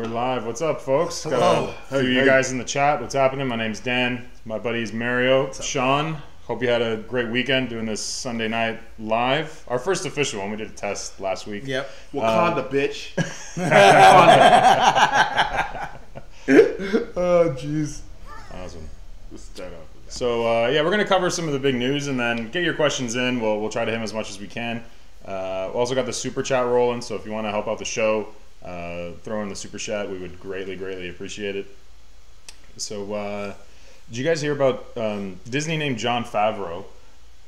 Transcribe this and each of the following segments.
We're live. What's up, folks? Got Hello. a few of you guys in the chat. What's happening? My name's Dan. My buddy's Mario. Sean. Hope you had a great weekend doing this Sunday night live. Our first official one. We did a test last week. Yep. Wakanda, bitch. Oh, jeez. Awesome. Let's start off with that. So, yeah, we're going to cover some of the big news and then get your questions in. We'll try to hit them as much as we can. We also got the super chat rolling, so if you want to help out the show, throw in the super chat. We would greatly appreciate it. So, did you guys hear about Disney named Jon Favreau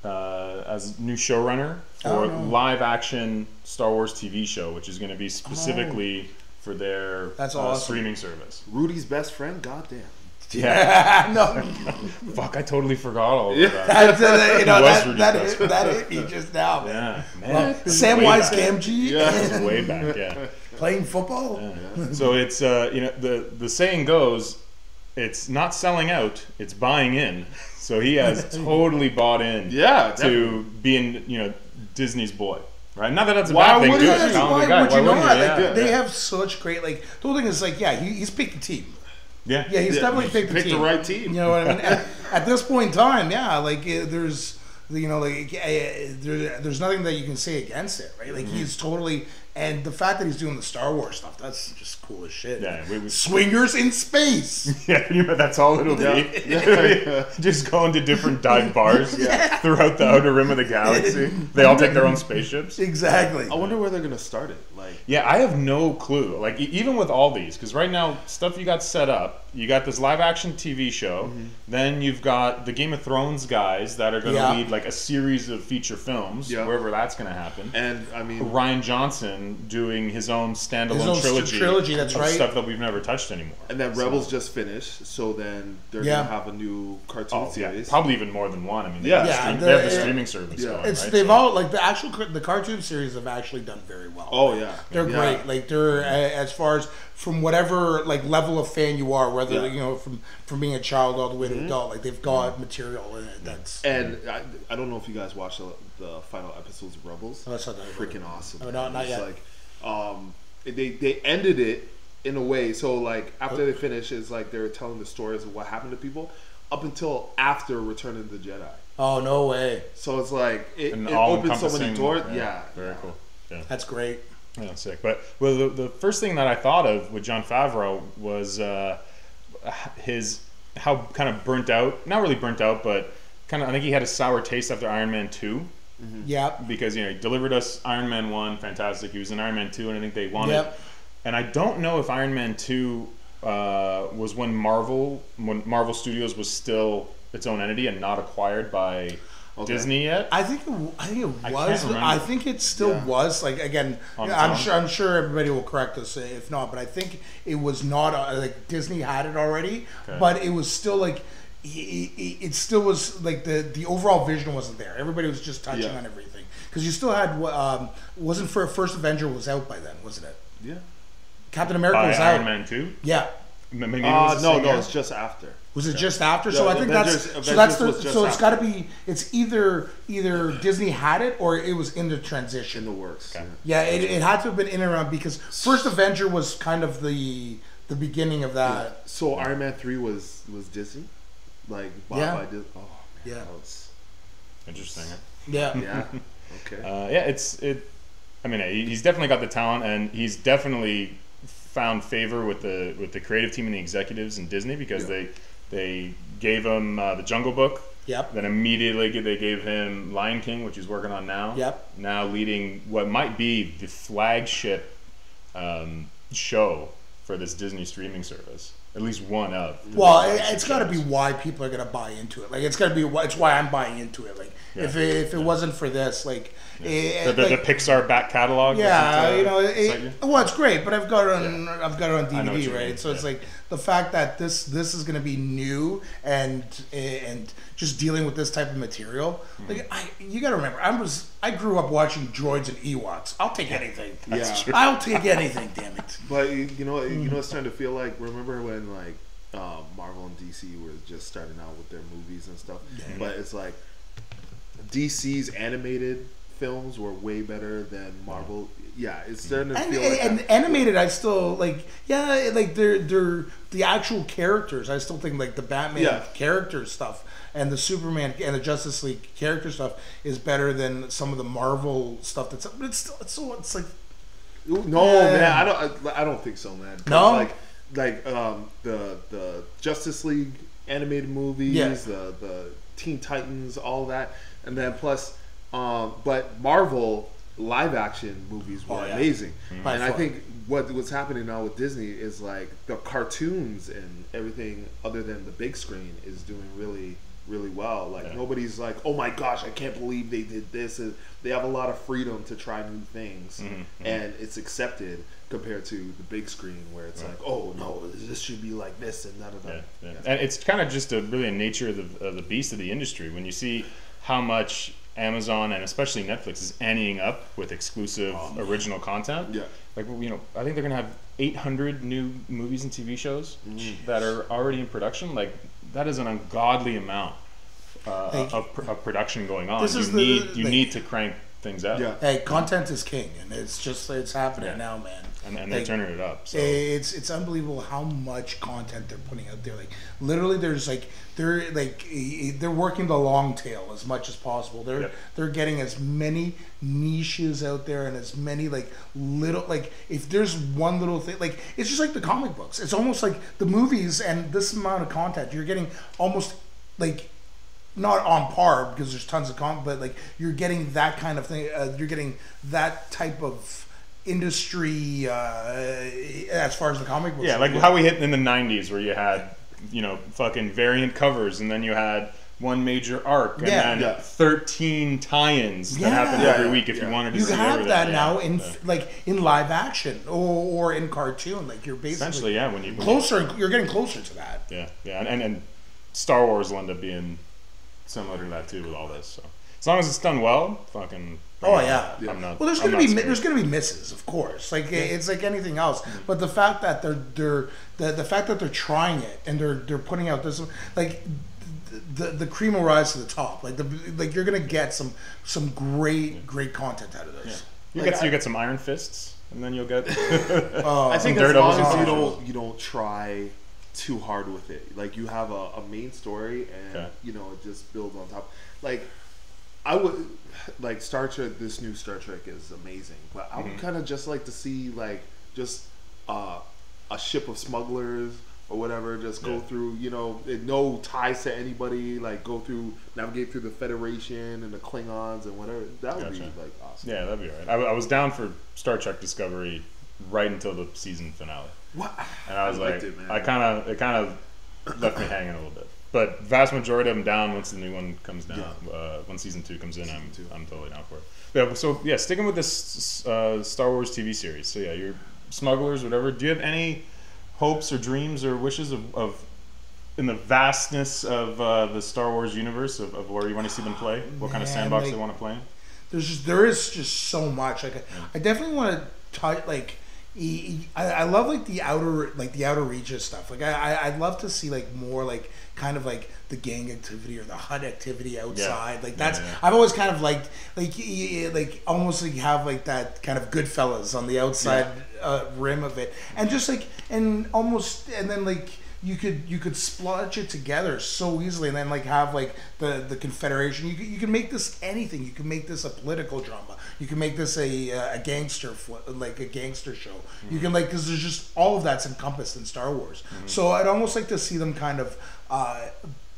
as new showrunner for live action Star Wars TV show, which is going to be specifically for their streaming service. Rudy's best friend? Goddamn. Yeah. No. Fuck, I totally forgot all of that. That hit me just now, man. Yeah, man. Samwise Gamgee. Yeah, it's way back, yeah. Playing football? Yeah. So it's, the saying goes, it's not selling out, it's buying in. So he has totally bought in to being, Disney's boy. Right? Not that that's a bad thing, dude. Why would you not? They have such great, the whole thing is he's picked the team. Yeah, he's definitely picked the right team. You know what I mean? At this point in time, there's there's nothing that you can say against it, right? Like he's totally, and the fact that he's doing the Star Wars stuff, that's just cool as shit. Yeah, swingers in space. Yeah, that's all it'll be. Just going to different dive bars throughout the outer rim of the galaxy. They all take their own spaceships. Exactly. I wonder where they're gonna start it. Yeah, I have no clue. Like even with all these, because right now stuff you got set up. You got this live action TV show. Then you've got the Game of Thrones guys that are going to lead a series of feature films, wherever that's going to happen. And I mean, Rian Johnson doing his own standalone trilogy. That's of right. Stuff that we've never touched anymore. And then Rebels just finished, so then they're going to have a new cartoon series. Probably even more than one. I mean, they have the streaming service going. They've all the cartoon series have actually done very well. Oh yeah, they're great. Like they're as far as from whatever level of fan you are, whether from being a child all the way to adult, they've got material in it that's. And I don't know if you guys watched the final episodes of Rebels. Oh, that's not that freaking awesome. Oh, not yet. They ended it in a way so after they finished, it's they were telling the stories of what happened to people up until after Return of the Jedi. Oh, no way! So it's it opened so many doors. Yeah, very cool. Yeah, that's great. Yeah, sick. But the first thing that I thought of with Jon Favreau was how kind of burnt out, not really burnt out, but kind of, I think he had a sour taste after Iron Man 2. Yeah. Because, he delivered us Iron Man 1, fantastic. He was in Iron Man 2, and I think they wanted. And I don't know if Iron Man 2 was when Marvel Studios was still its own entity and not acquired by Disney yet. I think it was. I think it still was. Again, I'm sure everybody will correct us if not, but I think it was not Disney had it already, but it was still it still was the overall vision wasn't there. Everybody was just touching on everything because you still had wasn't for First Avenger was out by then, wasn't it? Yeah. Captain America was out. Iron Man 2. Yeah. Maybe no, it's just after. Was it just after? So I think it's got to be. It's either Disney had it or it was in the transition. In the works. Okay. Yeah, it had to have been in and around because First Avenger was kind of the beginning of that. Yeah. So Iron Man 3 was Disney, bought by Disney. Oh man, that was interesting. Yeah. Yeah. Okay. I mean, he's definitely got the talent, and he's definitely found favor with the creative team and the executives in Disney because they gave him the Jungle Book. Yep. Then immediately they gave him Lion King, which he's working on now. Yep. Now leading what might be the flagship show for this Disney streaming service. At least one of. Well, it's got to be why people are going to buy into it. It's got to be it's why I'm buying into it. If it wasn't for this, the Pixar back catalog. Yeah, it's great, but I've got it on DVD, right? So it's the fact that this is going to be new and just dealing with this type of material. You got to remember, I grew up watching droids and Ewoks. I'll take anything. That's true. I'll take anything. Damn it. But it's starting to feel remember when Marvel and DC were just starting out with their movies and stuff. But it's DC's animated films were way better than Marvel. Yeah, it's starting to feel and animated. I still like. Yeah, like they're the actual characters. I still think like the Batman character stuff and the Superman and the Justice League character stuff is better than some of the Marvel stuff. But it's like. No, man, I don't think so, man. No, the Justice League animated movies, the Teen Titans, all that, and then plus, but Marvel live action movies were amazing. Mm-hmm. And I think what's happening now with Disney is like the cartoons and everything other than the big screen is doing really, really well. Like nobody's like, oh my gosh, I can't believe they did this. And they have a lot of freedom to try new things, and it's accepted compared to the big screen where it's like, oh no, this should be like this and da da da. And it's kind of just really a nature of the beast of the industry when you see how much Amazon and especially Netflix is anteing up with exclusive original content. Yeah, like I think they're gonna have 800 new movies and TV shows that are already in production. Like that is an ungodly amount of production going on. You need to crank things out. Yeah. Hey, content is king, and it's happening now, man. And they're turning it up. So. It's unbelievable how much content they're putting out there. Like literally, they're working the long tail as much as possible. They're getting as many niches out there and as many little if there's one little thing it's just like the comic books. It's almost like the movies and this amount of content you're getting almost not on par because there's tons of content, but you're getting that kind of thing. You're getting that type of industry as far as the comic books. Yeah, like how we hit in the 90s where you had, fucking variant covers and then you had one major arc and then 13 tie-ins that happened every week if you wanted to see everything. You have that now in live action or in cartoon. You're basically essentially, you're getting closer to that. Yeah, and Star Wars will end up being similar to that too with all this. So as long as it's done well, fucking. I'm not. Well, there's gonna be misses, of course. It's like anything else. Mm-hmm. But the fact that the fact that they're trying it and they're putting out this the cream will rise to the top. You're gonna get some great content out of this. Yeah. You get some Iron Fists, and then you'll get. I think as long as you don't try too hard with it. You have a main story and it just builds on top. I would Star Trek. This new Star Trek is amazing, but I would kind of just like to see just a ship of smugglers or whatever. Just go through, no ties to anybody. Navigate through the Federation and the Klingons and whatever. That would be awesome. Yeah, that'd be alright. I was down for Star Trek Discovery right until the season finale. What? And I was it kind of left me hanging a little bit. But vast majority of them down once the new one comes down. When season 2 comes in, I'm totally down for it. Yeah. So sticking with this Star Wars TV series. So your smugglers, whatever. Do you have any hopes or dreams or wishes of in the vastness of the Star Wars universe of where you want to see them play? What kind of sandbox they want to play in? There is just so much. I definitely want to touch I love the outer reaches stuff. I'd love to see more kind of the gang activity or the HUD activity outside. That's I've always kind of liked almost have that kind of Goodfellas on the outside rim of it, and just and then you could splotch it together so easily, and then have the Confederation. You can make this anything. You can make this a political drama. You can make this a gangster a gangster show. Mm-hmm. You can because there's just all of that's encompassed in Star Wars. Mm-hmm. So I'd almost like to see them kind of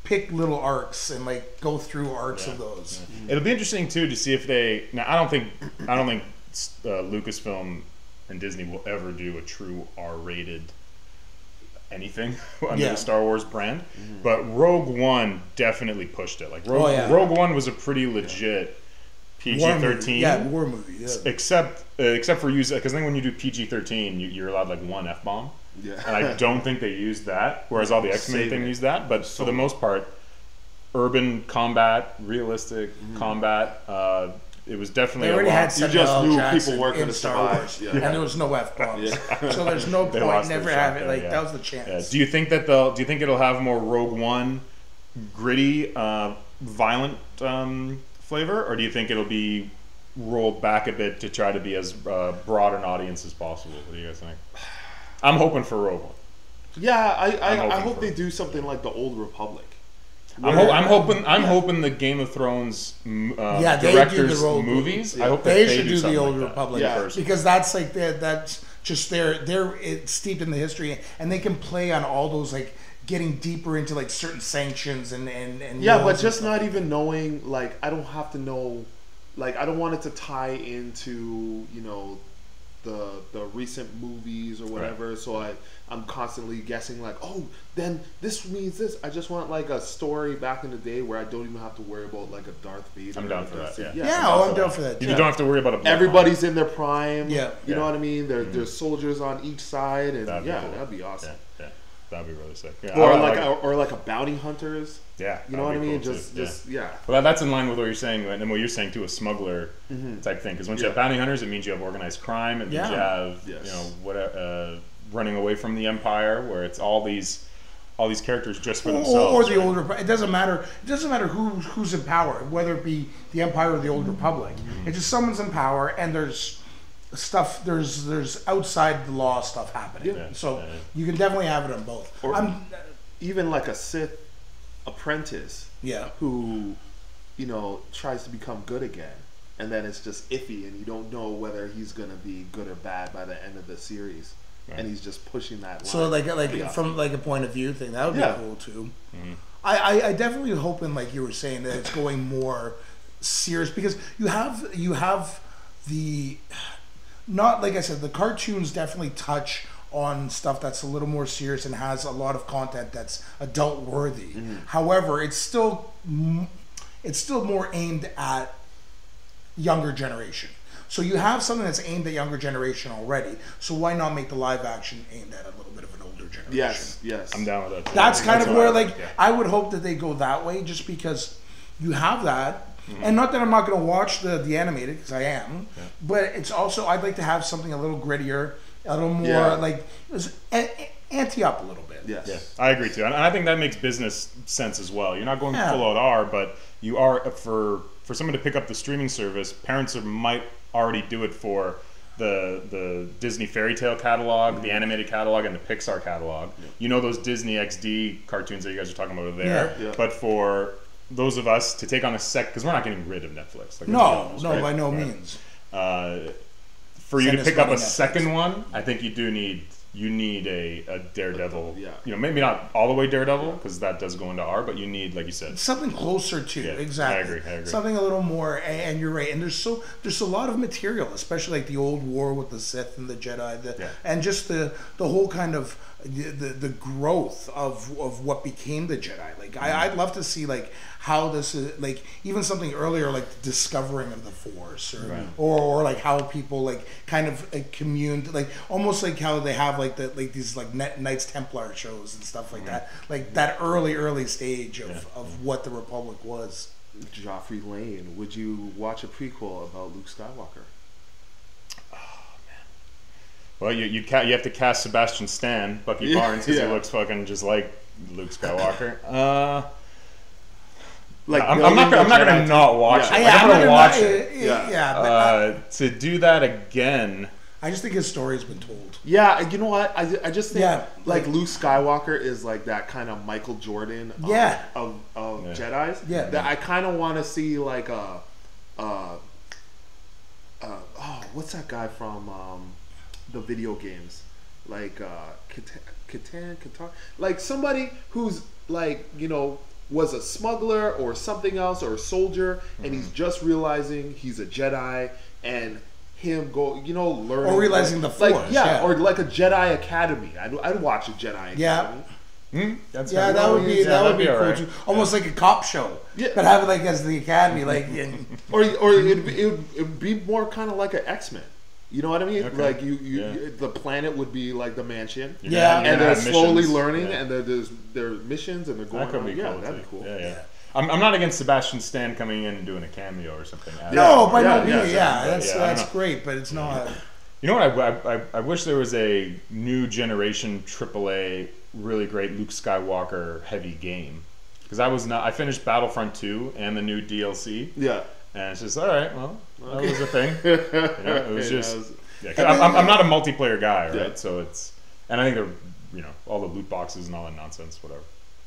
pick little arcs and go through arcs of those. Yeah. Mm-hmm. It'll be interesting too to see if they. Now I don't think Lucasfilm and Disney will ever do a true R-rated anything under the Star Wars brand, but Rogue One definitely pushed it. Rogue One was a pretty legit PG-13 war movie. Yeah. Except for use because I think when you do PG-13, you're allowed one F-bomb. Yeah. And I don't think they used that, whereas all the X-Men thing used that. But for the most part, urban combat, realistic combat. It was definitely. They already had you just knew Jackson people weren't going to survive, and there was no F-bombs, so there's no point never having that was the chance. Yeah. Do you think it'll have more Rogue One, gritty, violent flavor, or do you think it'll be rolled back a bit to try to be as broad an audience as possible. What do you guys think? I'm hoping for Rogue One. Yeah, I hope they do something like the Old Republic. I'm hoping the Game of Thrones directors movies. Yeah. I hope they should do the Old like Republic because that's like that's just they're steeped in the history and they can play on all those like getting deeper into like certain sanctions and but just not even knowing like I don't have to know like I don't want it to tie into the recent movies or whatever, right. So I'm constantly guessing like, oh, then this means this. I just want like a story back in the day where I don't even have to worry about like a Darth Vader. I'm down for that. I'm down for that. You don't have to worry about a everybody's in their prime. Yeah, you know what I mean. There's soldiers on each side, and that'd be awesome. Yeah. That'd be really sick. Yeah, or like a bounty hunters. Yeah, you know what I mean. Cool just Well, that's in line with what you're saying, and what you're saying too, a smuggler type thing. Because once you have bounty hunters, it means you have organized crime. It means you have running away from the Empire, where it's all these characters just for themselves. Or the Old Republic. It doesn't matter. It doesn't matter who's in power, whether it be the Empire or the Old Republic. It's just someone's in power, and there's stuff. There's outside the law stuff happening. You can definitely have it on both. Or even like a Sith apprentice. Who, tries to become good again, and then it's just iffy, and you don't know whether he's gonna be good or bad by the end of the series. Right. And he's just pushing that line. So like from like a point of view thing, that would be cool too. I definitely hoping, like you were saying, that it's going more serious because you have the not like I said, the cartoons definitely touch on stuff that's a little more serious and has a lot of content that's adult worthy. However, it's still more aimed at younger generation. So you have something that's aimed at younger generation already. So why not make the live action aimed at a little bit of an older generation? Yes. I'm down with that. That's kind of where I would hope that they go that way, just because you have that. And not that I'm not going to watch the animated, because I am, but it's also I'd like to have something a little grittier, a little more like ante up a little bit. Yes. I agree too, and I think that makes business sense as well. You're not going full out R, but you are for someone to pick up the streaming service. Parents might already do it for the Disney fairy tale catalog, the animated catalog, and the Pixar catalog. Those Disney XD cartoons that you guys are talking about there. But for those of us to take on a because we're not getting rid of Netflix. By no means. For you to pick up a second one, I think you need a Daredevil. Maybe not all the way Daredevil, because that does go into R, but you need, like you said, something closer to exactly. I agree. Something a little more, and you're right. And there's a lot of material, especially like the old war with the Sith and the Jedi, and just the whole kind of the growth of what became the Jedi. Like I'd love to see like how this is, like even something earlier like the discovering of the Force, or like how people like kind of communed, like almost like how they have like these like Knights Templar shows and stuff like that, like that early stage of what the Republic was. Joffrey Lane, would you watch a prequel about Luke Skywalker? Well, you have to cast Sebastian Stan, Bucky Barnes, because he looks fucking just like Luke Skywalker. I'm not gonna not watch it. I'm gonna watch it. To do that again, I just think his story's been told. Yeah, you know what? I just think like Luke Skywalker is like that kind of Michael Jordan of Jedis. Yeah, that I kind of want to see like what's that guy from the video games, like Catan, like somebody who's like was a smuggler or something else or a soldier, and he's just realizing he's a Jedi, and him learning or realizing the Force, or like a Jedi Academy. I'd watch a Jedi Academy. That would be cool right. too. Almost like a cop show, but have it like as the Academy, like or it'd be more kind of like an X-Men. You know what I mean? Okay. Like the planet would be like the mansion. And they're slowly learning, and there's their missions, and they're going. That could be cool. That'd be cool. Yeah. I'm not against Sebastian Stan coming in and doing a cameo or something. No, by no means. That's great, but it's not. You know what? I wish there was a new generation AAA really great Luke Skywalker heavy game, because I finished Battlefront 2 and the new DLC. And it's just all right. Well, that was a thing. It was just. I'm not a multiplayer guy, right? Yeah. So it's, and I think they're, all the loot boxes and all that nonsense, whatever.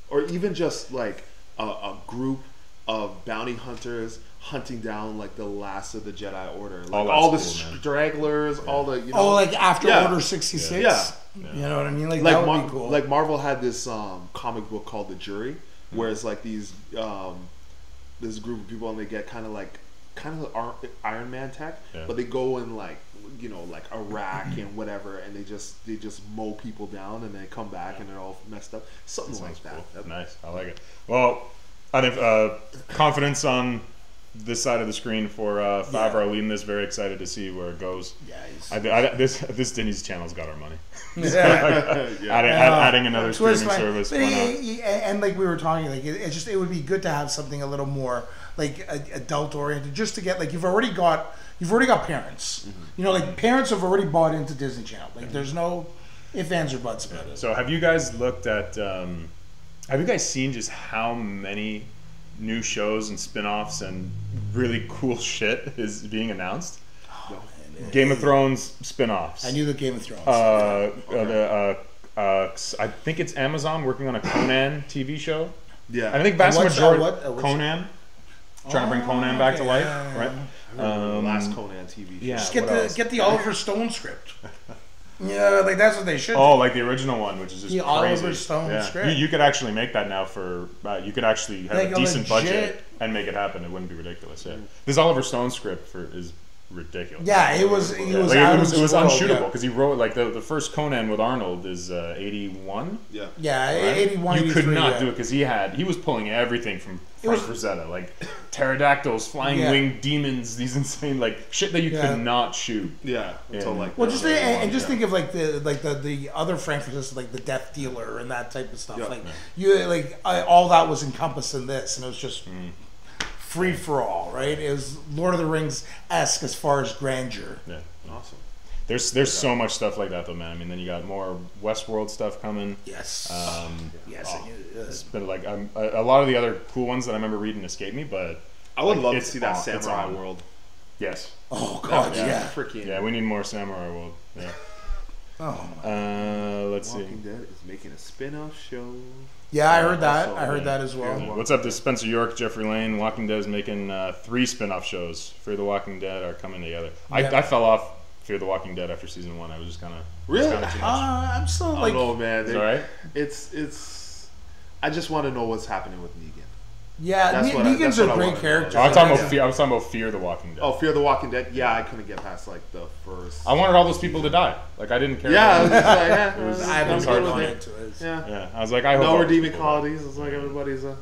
Or even just like a group of bounty hunters hunting down like the last of the Jedi Order, like all the stragglers, all the like after Order 66. Yeah. You know what I mean? Like that would be cool. Like Marvel had this comic book called The Jury, where it's like these this group of people and they get kind of Iron Man tech, but they go in like Iraq and whatever, and they just mow people down and then come back and they're all messed up. Something like that. Cool. That's nice. I like it. Well, I think confidence on this side of the screen for Favreau leading this. Very excited to see where it goes. Yeah, this Disney's channel's got our money. Adding another streaming service. And like we were talking, like it would be good to have something a little more like adult oriented, just to get like you've already got parents. Mm-hmm. Like parents have already bought into Disney Channel. Like there's no ifs, ands, or buts about it. So have you guys looked at? Have you guys seen just how many new shows and spin-offs and really cool shit is being announced? Game of Thrones spin-offs. I knew the Game of Thrones. I think it's Amazon working on a Conan TV show. Yeah, I think vast majority Conan. Trying to bring Conan back to life, right? Last Conan TV show. Yeah, just get the Oliver Stone script. Yeah, like that's what they should do. Oh, like the original one, which is just the crazy. Oliver Stone script. You could actually make that now for. You could actually have a decent budget and make it happen. It wouldn't be ridiculous. Yeah, this Oliver Stone script is ridiculous. Yeah, it was. It was unshootable because he wrote like the first Conan with Arnold is 81. Yeah, right? 81. You could not do it because he was pulling everything from Frank Frazetta, like pterodactyls, flying winged demons, these insane like shit that you could not shoot. Yeah, until like just think of like the other Frank Frazetta, like the Death Dealer and that type of stuff. All that was encompassed in this, and it was just. Free for all, right? It was Lord of the Rings-esque as far as grandeur. Yeah, awesome. There's so much stuff like that though, man. I mean, then you got more Westworld stuff coming. Yes. It's been like a lot of the other cool ones that I remember reading escape me, but I would love to see that Samurai World. Yes. Oh God, yeah. We need more Samurai World. Yeah. Let's see. Walking Dead is making a spin-off show. Yeah, I heard that. I heard that as well. Yeah. What's up to Spencer York, Jeffrey Lane? Walking Dead is making 3 spin-off shows. Fear the Walking Dead are coming together. Yeah. I fell off Fear the Walking Dead after season 1. I was just kind of really. Too much. I'm still like, oh man, it's all right. It's. I just want to know what's happening with Negan. Yeah, Negan's a great character. I was talking about Fear the Walking Dead. Oh, Fear the Walking Dead. Yeah, I couldn't get past like the first. I wanted all those people to die. Like I didn't care. Yeah, it was hard for me. Yeah, I was like, I hope no redeeming qualities. It's like everybody's all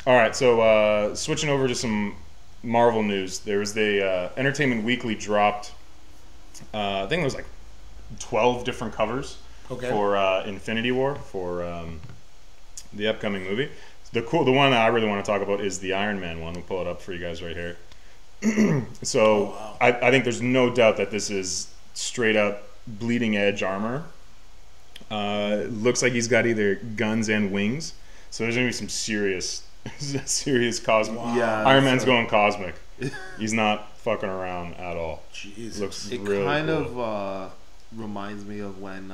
right, so switching over to some Marvel news. There was the Entertainment Weekly dropped. I think it was like 12 different covers for Infinity War for. The upcoming movie. The one I really want to talk about is the Iron Man one. We'll pull it up for you guys right here. I think there's no doubt that this is straight up bleeding edge armor. Looks like he's got either guns and wings. So there's gonna be some serious cosmic. Yeah, Iron Man's going cosmic. He's not fucking around at all. Jesus. Looks it really kind cool. of reminds me of when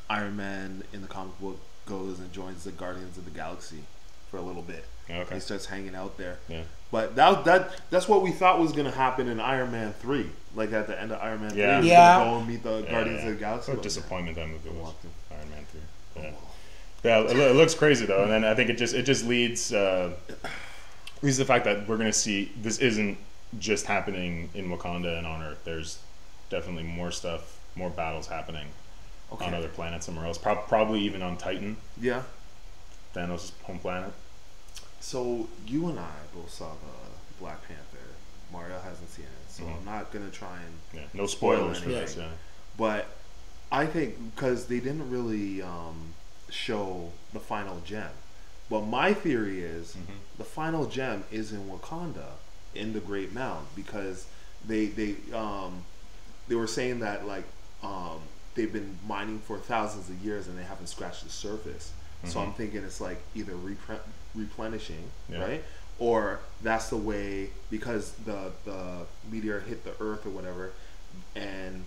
Iron Man in the comic book goes and joins the Guardians of the Galaxy for a little bit. Okay. He starts hanging out there. Yeah. But that's what we thought was going to happen in Iron Man 3. Like at the end of Iron Man 3, he was going to go and meet the Guardians of the Galaxy. What a disappointment that movie was. Iron Man 3. Yeah. It looks crazy though, and then I think it just leads the fact that we're going to see this isn't just happening in Wakanda and on Earth. There's definitely more stuff, more battles happening. On other planets somewhere else, probably even on Titan. Yeah, Thanos' home planet. So you and I both saw the Black Panther. Mario hasn't seen it, so I'm not gonna try and no spoilers for this. Yeah. But I think because they didn't really show the final gem. But my theory is the final gem is in Wakanda in the Great Mound because they were saying that like. They've been mining for thousands of years and they haven't scratched the surface. So I'm thinking it's like either replenishing, right? or that's the way because the meteor hit the Earth or whatever, and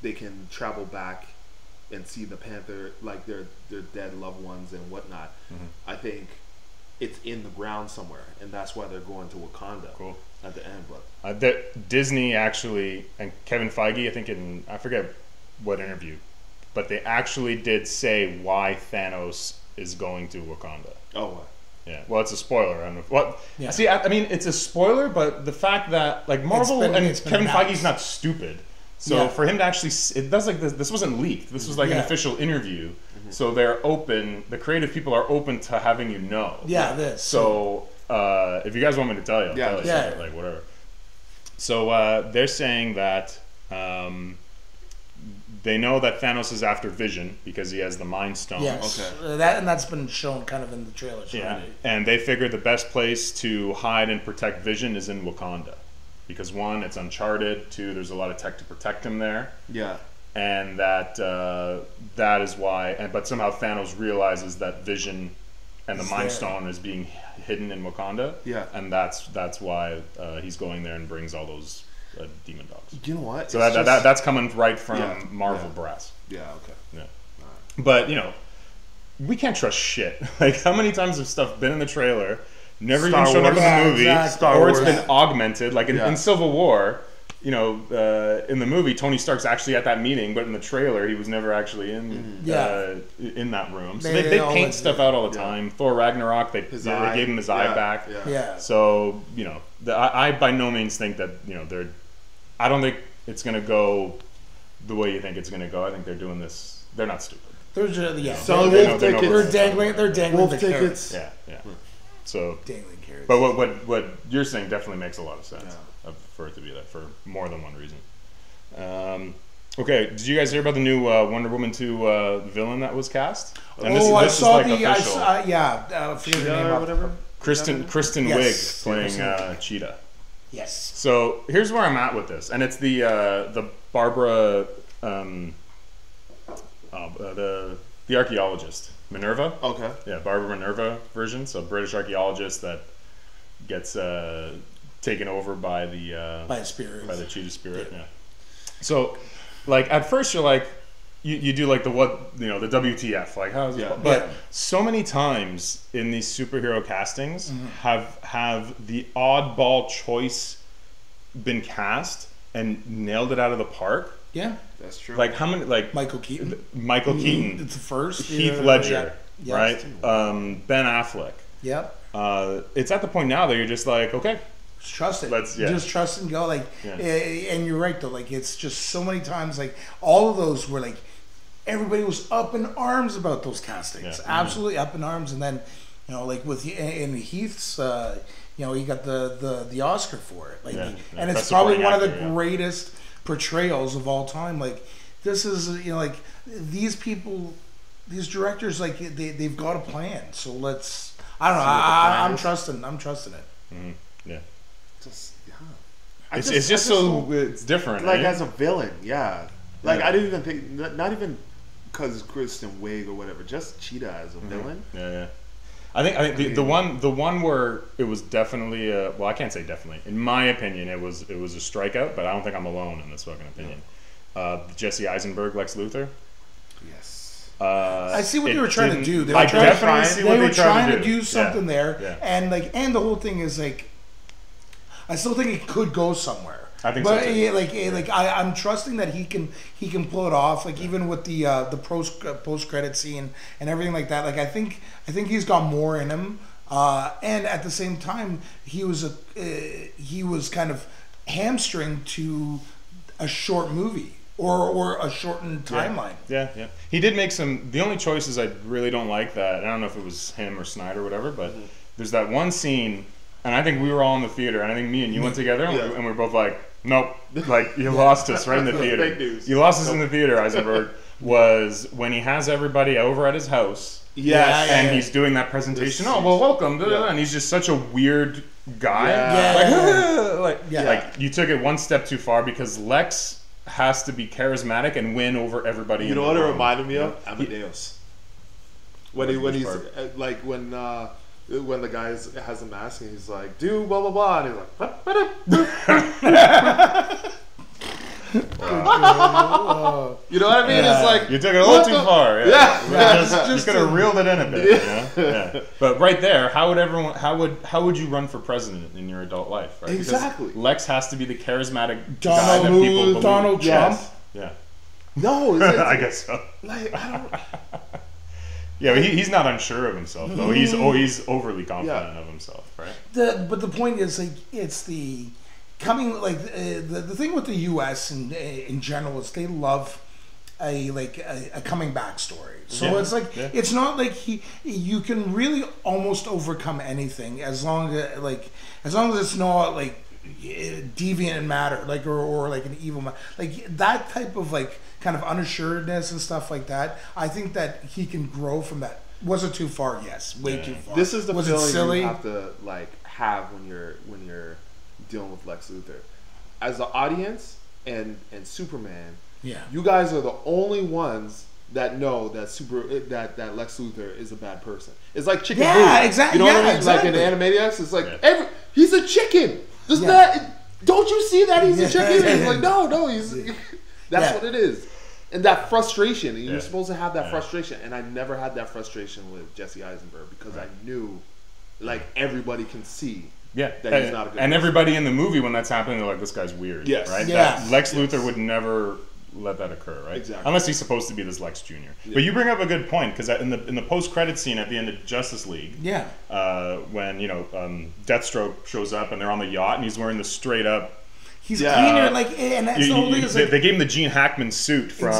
they can travel back and see the Panther, like their dead loved ones and whatnot. I think it's in the ground somewhere, and that's why they're going to Wakanda. Cool. At the end, but Disney actually, and Kevin Feige, I think I forget what interview, but they actually did say why Thanos is going to Wakanda. Oh, what? Yeah. Well, it's a spoiler. I don't know. What? Yeah. See, I mean, it's a spoiler, but the fact that like Marvel Kevin Feige's not stupid. So for him to actually, it does like this wasn't leaked. This was like an official interview. So they're open. The creative people are open to having you know. Yeah. This. So if you guys want me to tell you, I'll tell you. Like whatever. So they're saying that they know that Thanos is after Vision because he has the Mind Stone. Yes. Okay. That's been shown kind of in the trailers. Yeah. Right? And they figured the best place to hide and protect Vision is in Wakanda. Because one, it's uncharted. Two, there's a lot of tech to protect him there. Yeah. And that is why. But somehow Thanos realizes that Vision and the Mind Stone is being hidden in Wakanda. Yeah. And that's why he's going there and brings all those demon dogs. You know what? So that's coming right from Marvel brass. Yeah. Okay. Yeah. Right. But we can't trust shit. Like how many times has stuff been in the trailer? Never even shown up in the movie, or it's been augmented. Like in Civil War, in the movie, Tony Stark's actually at that meeting, but in the trailer, he was never actually in that room. So they paint stuff out all the time. Thor Ragnarok, they gave him his eye back. Yeah. So I by no means think that I don't think it's gonna go the way you think it's gonna go. I think they're doing this. They're not stupid. They're dangling. They're dangling the tickets. Yeah. So, dangling carrots. But what you're saying definitely makes a lot of sense for it to be that for more than one reason. Okay, did you guys hear about the new Wonder Woman 2 villain that was cast? And I saw I forget the name or whatever. Kristen Wiig playing Cheetah. Yes. So here's where I'm at with this, and it's the Barbara, the archaeologist. Minerva? Okay. Yeah, Barbara Minerva version. So British archaeologist that gets taken over by the spirit. By the cheetah spirit. Yeah. So, like at first you're like, you do like the WTF, like how's it? But so many times in these superhero castings have the oddball choice been cast and nailed it out of the park. Yeah. That's true. Like how many? Like Michael Keaton. It's the first. Heath Ledger, right? Ben Affleck. Yep. It's at the point now that you're just like, okay, just trust it. Just trust and go. Like, and you're right though. Like, it's just so many times. Like, all of those were like, everybody was up in arms about those castings. Yeah. Absolutely up in arms. And then, like with in Heath's, he got the Oscar for it. Like, and it's probably one of the greatest portrayals of all time. Like, this is like these people, these directors, like they've got a plan. So let's, I don't know, I'm trusting it. Mm-hmm. Yeah, it's just so it's different, like as a villain. Like I didn't even think, not even because it's Kristen Wiig or whatever, just Cheetah as a villain. I think the one where it was definitely I can't say definitely. In my opinion, it was a strikeout, but I don't think I'm alone in this fucking opinion. Jesse Eisenberg, Lex Luthor. Yes. I see what they were trying to do. They were trying to do something there, and the whole thing is like, I still think it could go somewhere. I think so too. I'm trusting that he can pull it off. Like even with the post credit scene and everything like that. Like I think he's got more in him. And at the same time, he was kind of hamstringed to a short movie or a shortened timeline. Yeah. He did make some. The only choices I really don't like that. I don't know if it was him or Snyder or whatever, but there's that one scene. And I think we were all in the theater, and I think me and you went together, and we were both like, nope, like you lost us right in the theater. You lost us in the theater, Eisenberg, was when he has everybody over at his house, and he's doing that presentation. Oh, well, welcome, and he's just such a weird guy. Like you took it one step too far because Lex has to be charismatic and win over everybody. You know what it reminded me of? Amadeus. When he's like when when the guy has a mask and he's like, "Do blah blah blah," and he's like, you know what I mean? It's like you took it a little too far. You could have reeled it in a bit. Yeah. But right there, how would you run for president in your adult life? Right? Exactly. Because Lex has to be the charismatic guy that people believe. Donald Trump. Yeah. No, I guess so. Like I don't. Yeah, but he's not unsure of himself though. He's overly confident of himself, right? But the point is, like, it's the coming, like, the thing with the U.S. and in general is they love a coming back story. So it's like it's not like you can really almost overcome anything as long as it's not like deviant matter, like or like an evil matter, like that type of like kind of unassuredness and stuff like that. I think that he can grow from that. Was it too far? Yes, way too far. This is the feeling you have to like have when you're dealing with Lex Luthor, as the audience and Superman. Yeah, you guys are the only ones that know that Lex Luthor is a bad person. It's like Chicken Boo. Yeah, exactly. You know what I mean? Exactly. Like in Animaniacs, it's like he's a chicken. Don't you see that he's a chicken? It's like no, he's. That's what it is. And that frustration, and you're supposed to have that frustration, and I never had that frustration with Jesse Eisenberg because I knew, like, everybody can see that he's not a good person. Everybody in the movie, when that's happening, they're like, this guy's weird. Yes. Right? Yeah. Lex Luthor would never let that occur, right? Exactly. Unless he's supposed to be this Lex Jr. Yeah. But you bring up a good point, because in the post-credit scene at the end of Justice League, when, Deathstroke shows up and they're on the yacht and he's wearing the straight-up... He's cleaner, like, and that's the whole thing. They gave him the Gene Hackman suit from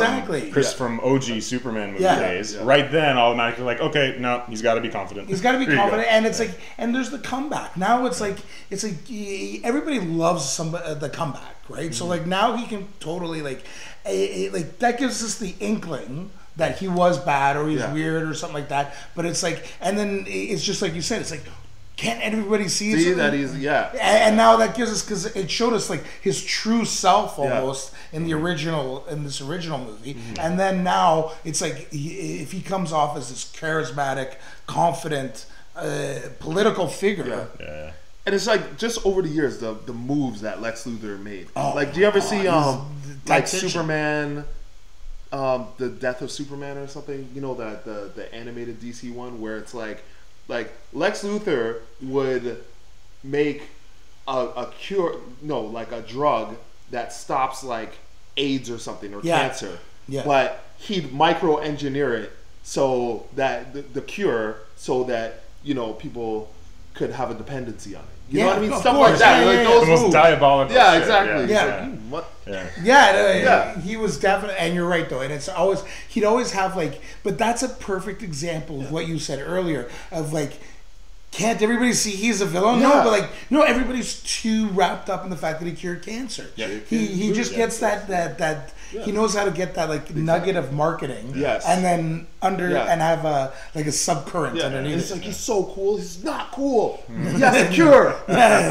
from OG Superman movie days. Right then, automatically like, okay, no, he's got to be confident. He's got to be confident, and it's like, and there's the comeback. Now it's like everybody loves the comeback, right? Mm-hmm. So like now he can totally like that gives us the inkling that he was bad or he's weird or something like that. But it's like, and then it's just like you said, it's like, can't everybody see that he's and now that gives us, because it showed us like his true self almost in this original movie, and then now it's like if he comes off as this charismatic, confident political figure. And it's like just over the years the moves that Lex Luthor made. Like, do you ever see like Superman, the Death of Superman or something? You know, that the animated DC one where it's like Lex Luthor would make a drug that stops like AIDS or something or cancer, but he'd micro-engineer it so that the cure, so that people could have a dependency on it. You know what I mean? Stuff like that. Those moves. Most diabolical. Yeah, shit. exactly. He was definitely, and you're right though, and it's always he'd always have like, but that's a perfect example of what you said earlier of like, can't everybody see he's a villain? No, but like, no, everybody's too wrapped up in the fact that he cured cancer. He just gets that he knows how to get that like nugget of marketing. And then and have a subcurrent underneath. And it's like, he's so cool. He's not cool. He has a cure.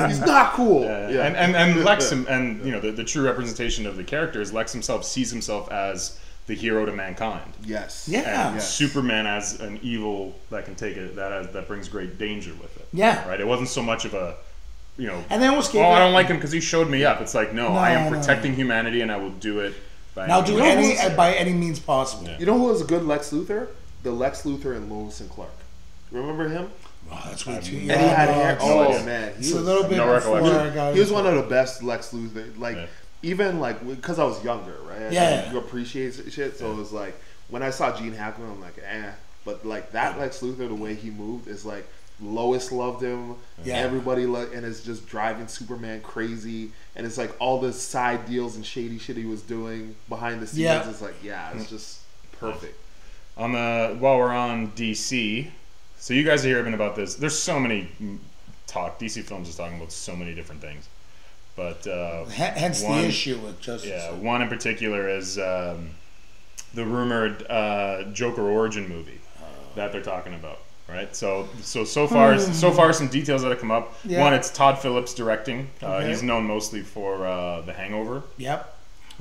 He's not cool. And Lex and the true representation of the character is Lex himself sees himself as the hero to mankind. Yes. And Superman as an evil that can take it, that brings great danger with it. Right. It wasn't so much of a, and they almost gave I don't like him because he showed me up. It's like, no, I am protecting humanity, and I will do it. By any means possible. You know who was a good Lex Luthor? The Lex Luthor and Lois and Clark. Remember him? Oh, that's way too young. And he had hair. Oh man, he was a little bit before I got. He was one of the best Lex Luthor. Like even like because I was younger, right? You appreciate shit. So it was like when I saw Gene Hackman, I'm like, But like that Lex Luthor, the way he moved is like Lois loved him. Everybody and it's just driving Superman crazy. And it's like all the side deals and shady shit he was doing behind the scenes. It's like, it's just perfect. While we're on DC, so you guys are hearing about this. There's so many DC Films is talking about so many different things, but hence the issue with Justice. One in particular is the rumored Joker origin movie that they're talking about. Right, so far some details that have come up. One, it's Todd Phillips directing. He's known mostly for The Hangover.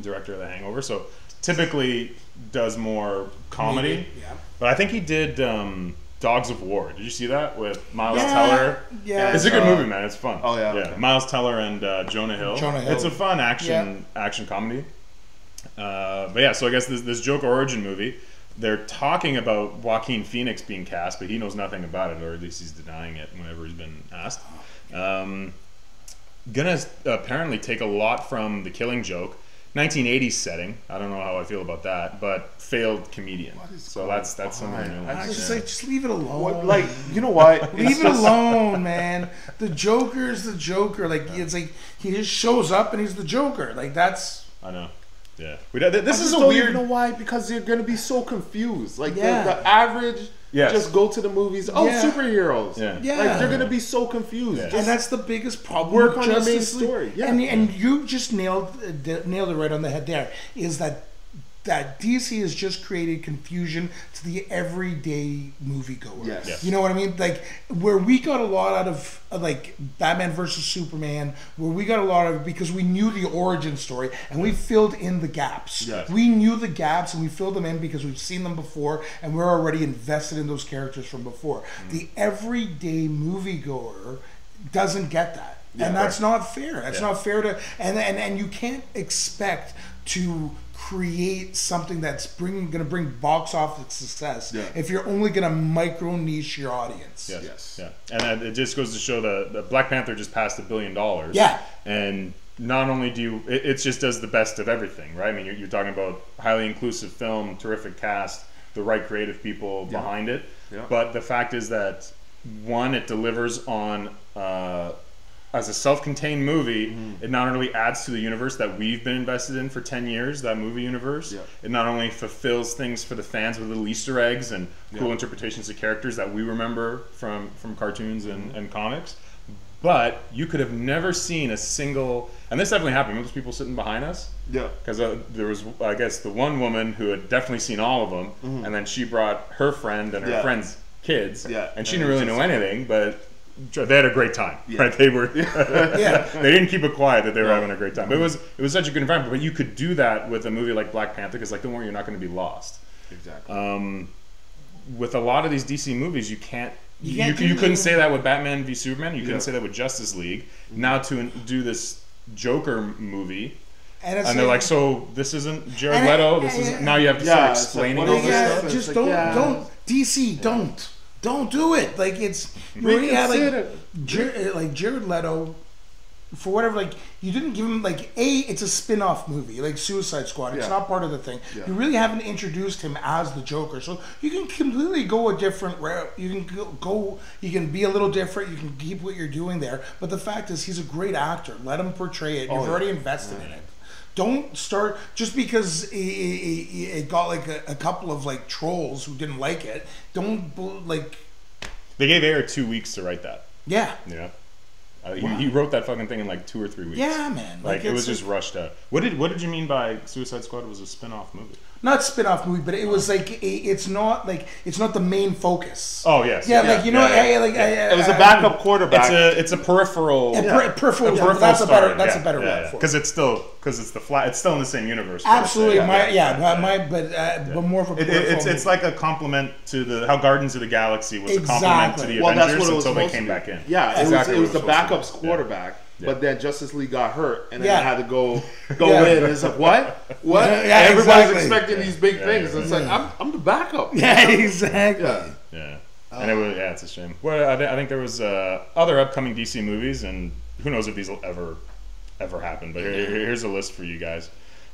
Director of The Hangover. So typically does more comedy. But I think he did Dogs of War. Did you see that with Miles Teller? Yeah, it's a good movie, man. It's fun. Oh yeah, okay. Miles Teller and Jonah Hill. It's a fun action comedy. But yeah, so I guess this Joker origin movie, they're talking about Joaquin Phoenix being cast, but he knows nothing about it, or at least he's denying it whenever he's been asked. Gonna apparently take a lot from The Killing Joke. 1980s setting. I don't know how I feel about that, but failed comedian. So that's something new. Just leave it alone. What, like, you know what? Leave it alone, man. The Joker's the Joker. Like it's like he just shows up and he's the Joker. Like that's. I know. Yeah. This is a don't weird. Even know why? Because you're gonna be so confused. Like the average. Just go to the movies. Oh, superheroes. Yeah. Like they're gonna be so confused. Yeah. And that's the biggest problem. Work on the main story. Yeah. And you just nailed it right on the head. There is that DC has just created confusion to the everyday moviegoer. Yes. You know what I mean? Like where we got a lot out of like Batman versus Superman, where we got a lot of because we knew the origin story and we filled in the gaps. Yes. We knew the gaps and we filled them in because we've seen them before and we're already invested in those characters from before. The everyday moviegoer doesn't get that. And that's not fair. That's not fair to and you can't expect to create something that's going to bring box office success if you're only going to micro niche your audience. Yes. And it just goes to show the Black Panther just passed $1 billion. Yeah. And not only it just does the best of everything, right? I mean, you're talking about highly inclusive film, terrific cast, the right creative people behind it. Yeah. But the fact is that one, it delivers on as a self-contained movie, it not only adds to the universe that we've been invested in for 10 years, that movie universe, it not only fulfills things for the fans with little Easter eggs and cool interpretations of characters that we remember from cartoons and comics, but you could have never seen a single, and this definitely happened, most people sitting behind us, because there was, I guess, the one woman who had definitely seen all of them, and then she brought her friend and her friend's kids, and she didn't really know anything, but they had a great time, right? They were, they didn't keep it quiet that they were having a great time. But it was such a good environment. But you could do that with a movie like Black Panther because, like, don't worry, you're not going to be lost. Exactly. With a lot of these DC movies, you couldn't say that with Batman v Superman. You couldn't say that with Justice League. Now to do this Joker movie. And they're like, so this isn't Jared Leto. This is now you have to start explaining all this stuff. Just don't DC, don't do it. Like it's you already had like Jared Leto for whatever. Like you didn't give him it's a spin-off movie like Suicide Squad. It's not part of the thing. You really haven't introduced him as the Joker, so you can completely go a different route. You can go. You can be a little different. You can keep what you're doing there. But the fact is, he's a great actor. Let him portray it. You've already invested in it. Don't start just because it got like a couple of like trolls who didn't like it. Don't like. They gave Ayer 2 weeks to write that. Yeah. Yeah. He wrote that fucking thing in like 2 or 3 weeks. Yeah, man. Like it was just rushed out. What did you mean by Suicide Squad was a spin-off movie? Not spin-off movie, but it was like it's not the main focus. Oh yes. Yeah, like you know, it was a backup quarterback. It's a peripheral. Peripheral. That's a better word for it. Because it's still in the same universe. Absolutely, but more of a. It's like a compliment to how Guardians of the Galaxy was a compliment to the Avengers until they came back in. Yeah, it was the backup's quarterback. But then Justice League got hurt, and then it had to go in. It's like what? Yeah, everybody's expecting these big things. It's like I'm the backup. Yeah, exactly. Yeah. And it was it's a shame. Well, I think there was other upcoming DC movies, and who knows if these will ever happen. But here's a list for you guys.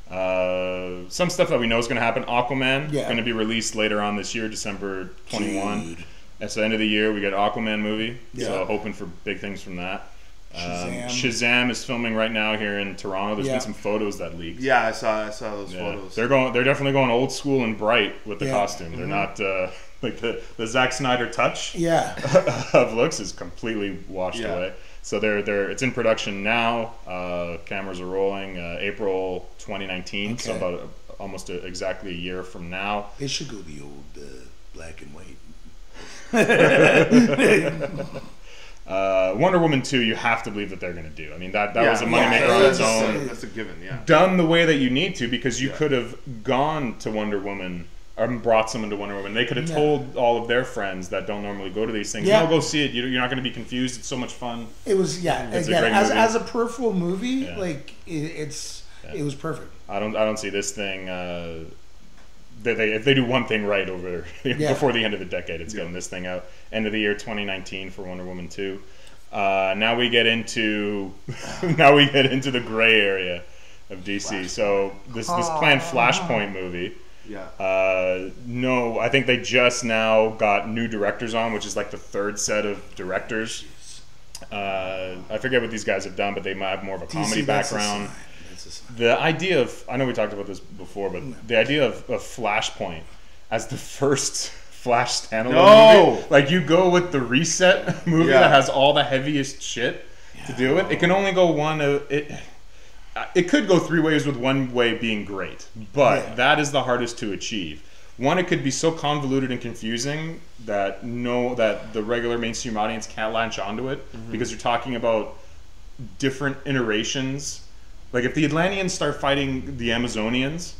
Some stuff that we know is going to happen. Aquaman going to be released later on this year, December 21. That's the end of the year. We got Aquaman movie. So hoping for big things from that. Shazam is filming right now here in Toronto. There's been some photos that leaked. Yeah, I saw those photos. They're definitely going old school and bright with the costume. They're not like the Zack Snyder touch of looks is completely washed away. So it's in production now. Cameras are rolling. April 2019. Okay. So about almost exactly a year from now. It should go the old black and white. Wonder Woman 2, you have to believe that they're going to do. I mean, that was a moneymaker on its own. That's a given, Done the way that you need to, because you could have gone to Wonder Woman brought someone to Wonder Woman. They could have told all of their friends that don't normally go to these things, no, go see it. You're not going to be confused. It's so much fun. It was, again, as a peripheral movie, like, it was perfect. I don't see this thing. If they do one thing right over before the end of the decade, it's getting this thing out. End of the year 2019 for Wonder Woman 2. Now we get into the gray area of DC. So this planned Flashpoint movie. No, I think they just now got new directors on, which is like the third set of directors. I forget what these guys have done, but they might have more of a comedy background. The idea of, I know we talked about this before, but the idea of Flashpoint as the first Flash standalone movie, like you go with the Reset movie that has all the heaviest shit to deal with. It can only go it could go three ways, with one way being great, but that is the hardest to achieve. One, it could be so convoluted and confusing that the regular mainstream audience can't latch onto it, because you're talking about different iterations. Like if the Atlanteans start fighting the Amazonians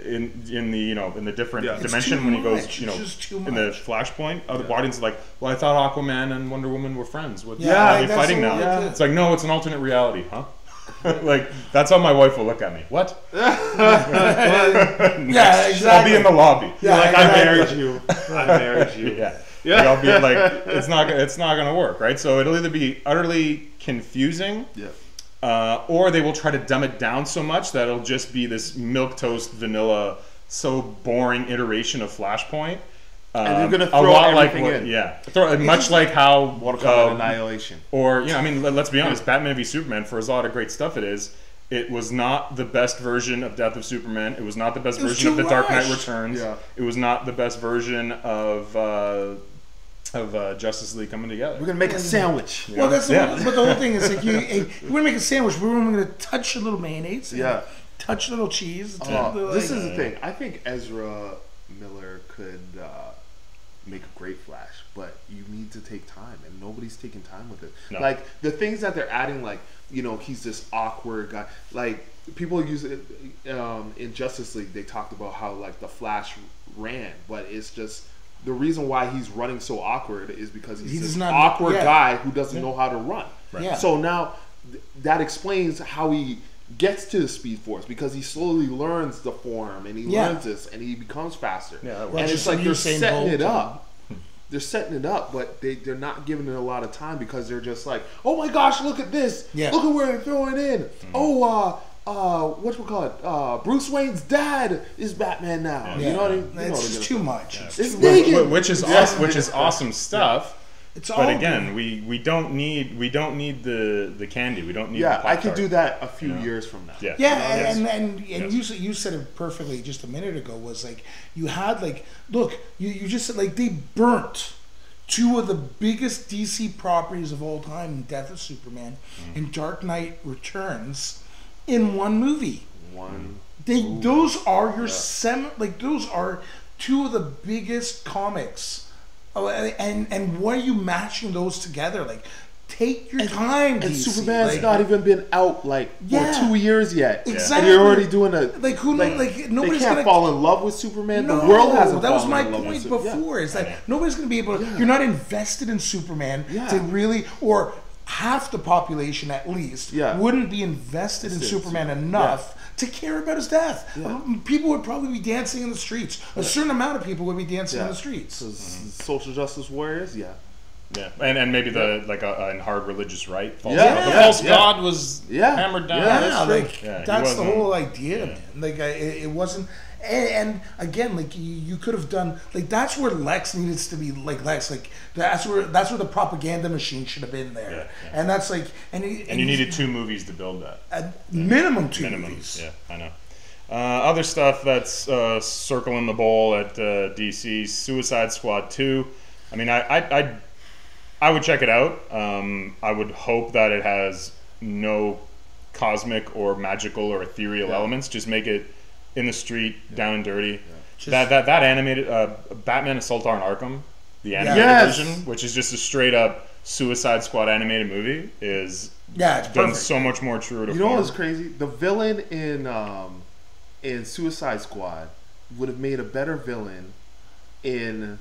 in the different dimension when he goes, in the Flashpoint, the audience is like, well, I thought Aquaman and Wonder Woman were friends. Are they fighting now? It's like, no, it's an alternate reality, huh? Like that's how my wife will look at me. What? Exactly. I'll be in the lobby. I married you. I married you. Like, I'll be like, it's not gonna work, right? So it'll either be utterly confusing, or they will try to dumb it down so much that it'll just be this milquetoast vanilla, so boring iteration of Flashpoint. And you're gonna throw everything in. Much like how Annihilation. Or let's be honest, Batman v Superman, for as a lot of great stuff it was not the best version of Death of Superman. It was not the best version of The Dark Knight Returns. It was not the best version of Justice League coming together. We're gonna make a sandwich. Well, that's but the whole thing is like we're gonna make a sandwich. We're gonna touch a little mayonnaise. Touch a little cheese. This is the thing. I think Ezra Miller could make a great Flash, but you need to take time, and nobody's taking time with it. No. Like the things that they're adding, like he's this awkward guy. Like people use it in Justice League. They talked about how like the Flash ran, but it's just the reason why he's running so awkward is because he's this awkward guy who doesn't know how to run. Right. So now that explains how he gets to the Speed Force, because he slowly learns the form and he learns this and he becomes faster. And it's like they're setting it up. They're setting it up, but they're not giving it a lot of time, because they're just like, oh my gosh, look at this. Look at where they're throwing in. Whatchamacallit? Bruce Wayne's dad is Batman now. You know what I mean? It's too much. Which is awesome stuff. But again, we don't need the candy. We don't need. Yeah, I could do that a few years from now. And you said it perfectly just a minute ago. Was like you had like you just said like they burnt two of the biggest DC properties of all time, Death of Superman and Dark Knight Returns, in one movie. Those are your those are two of the biggest comics. And why are you mashing those together? Like, take your time. And DC. Superman's not even been out for 2 years yet. Exactly. And you're already doing nobody's they can't fall in love with Superman. The world hasn't. That was my point before. It's like nobody's going to be able to. You're not invested in Superman to really, or half the population at least wouldn't be invested in Superman enough to care about his death. People would probably be dancing in the streets. A certain amount of people would be dancing in the streets. Social justice warriors, and maybe the hard religious right. The false god was hammered down. That's the whole idea, man. Like it wasn't. And again, like you could have done, like that's where Lex needs to be, like Lex, like that's where the propaganda machine should have been there, and that's like, and you needed 2 movies to build that. Minimum 2 movies. Yeah, I know. Other stuff that's circling the bowl at DC, Suicide Squad 2. I mean, I would check it out. I would hope that it has no cosmic or magical or ethereal elements. Just make it in the street, down and dirty. That animated Batman Assault on Arkham, the animated version, which is just a straight up Suicide Squad animated movie, is done perfect. So much more true to form. You know what's crazy? The villain in Suicide Squad would have made a better villain in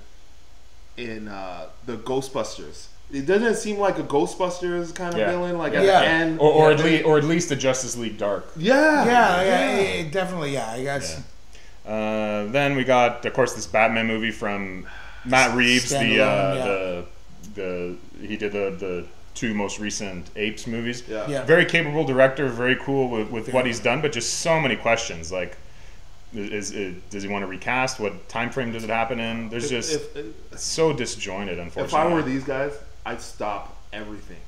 the Ghostbusters. It doesn't seem like a Ghostbusters kind of villain, like at the end, or at least a Justice League Dark. It definitely, I guess. Yeah. Then we got, of course, this Batman movie from Matt Reeves. He did the 2 most recent Apes movies. Very capable director, very cool with what he's done, but just so many questions. Like, does he want to recast? What time frame does it happen in? There's it's so disjointed, unfortunately. If I were these guys, I'd stop everything.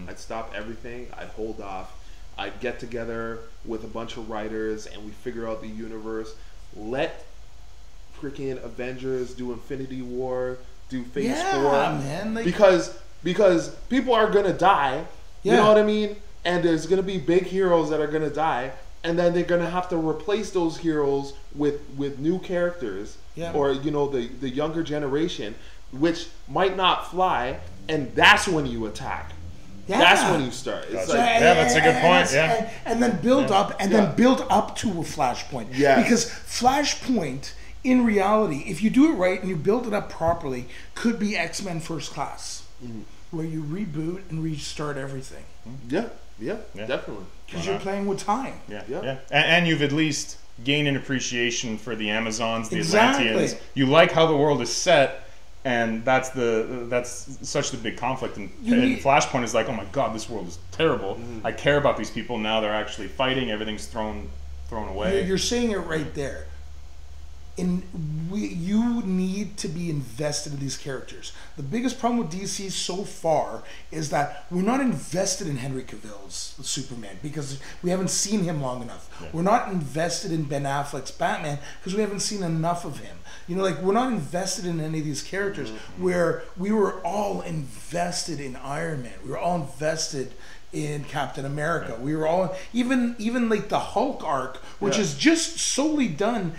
I'd stop everything. I'd hold off. I'd get together with a bunch of writers and we figure out the universe. Let freaking Avengers do Infinity War, do Phase 4. Man, because people are gonna die. You know what I mean? And there's gonna be big heroes that are gonna die. And then they're gonna have to replace those heroes with new characters, or the younger generation, which might not fly, and that's when you attack. That's when you start. It's that's a good point. And then build up, and then build up to a Flashpoint. Because Flashpoint, in reality, if you do it right and you build it up properly, could be X-Men First Class, where you reboot and restart everything. Yeah, definitely. Because you're playing with time. And you've at least gained an appreciation for the Amazons, the Atlanteans. You like how the world is set, and that's such the big conflict. And Flashpoint is like, oh my god, this world is terrible. I care about these people. Now they're actually fighting. Everything's thrown away. You're saying it right there. You need to be invested in these characters. The biggest problem with DC so far is that we're not invested in Henry Cavill's Superman because we haven't seen him long enough. We're not invested in Ben Affleck's Batman because we haven't seen enough of him. We're not invested in any of these characters where we were all invested in Iron Man. We were all invested in Captain America. We were all even like the Hulk arc, which is just solely done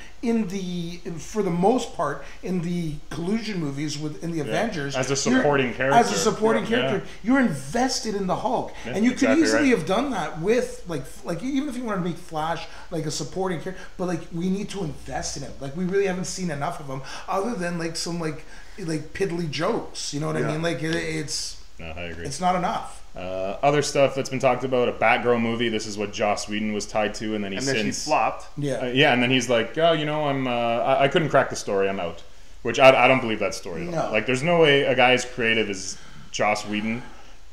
for the most part in the collusion movies in the Avengers as a supporting character. You're invested in the Hulk, and you could easily have done that with like even if you want to make Flash like a supporting character, but like we need to invest in him. Like we really haven't seen enough of him other than like some like piddly jokes. You know what I mean? Like it's I agree. It's not enough. Other stuff that's been talked about, a Batgirl movie. This is what Joss Whedon was tied to, and then she flopped. And then he's like, oh, I couldn't crack the story. I'm out. Which I don't believe that story at all. Like, there's no way a guy as creative as Joss Whedon,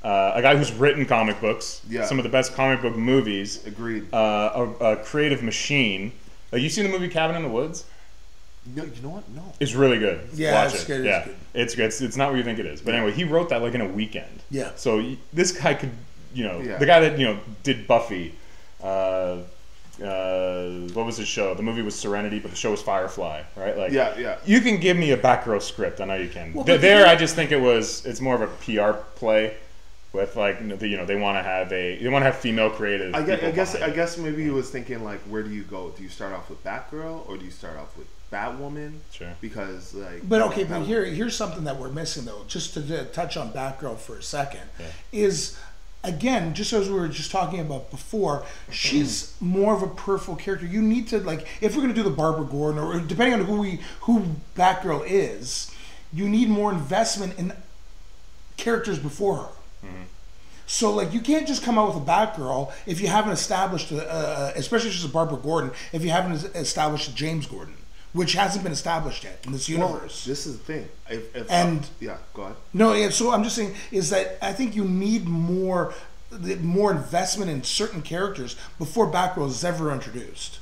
a guy who's written comic books, some of the best comic book movies. Agreed. A creative machine. Like, you seen the movie Cabin in the Woods? No, you know what? No. It's really good. Watch it's it. Good. Yeah, it's good. It's not what you think it is. But anyway, he wrote that like in a weekend. Yeah. So this guy could, the guy that did Buffy. What was his show? The movie was Serenity, but the show was Firefly, right? Like, you can give me a Batgirl script. I know you can. Well, I just think it's more of a PR play. With like they want to have female creative. I guess maybe he was thinking like, where do you go? Do you start off with Batgirl or do you start off with Batwoman? Sure. Because like. But here's something that we're missing though. Just to touch on Batgirl for a second, is again just as we were just talking about before, she's more of a peripheral character. You need to like if we're gonna do the Barbara Gordon or depending on who Batgirl is, you need more investment in characters before her. So, like, you can't just come out with a Batgirl if you haven't established, especially if she's a Barbara Gordon, if you haven't established a James Gordon, which hasn't been established yet in this universe. This is the thing. Go ahead. No, so I'm just saying is that I think you need more investment in certain characters before Batgirl is ever introduced.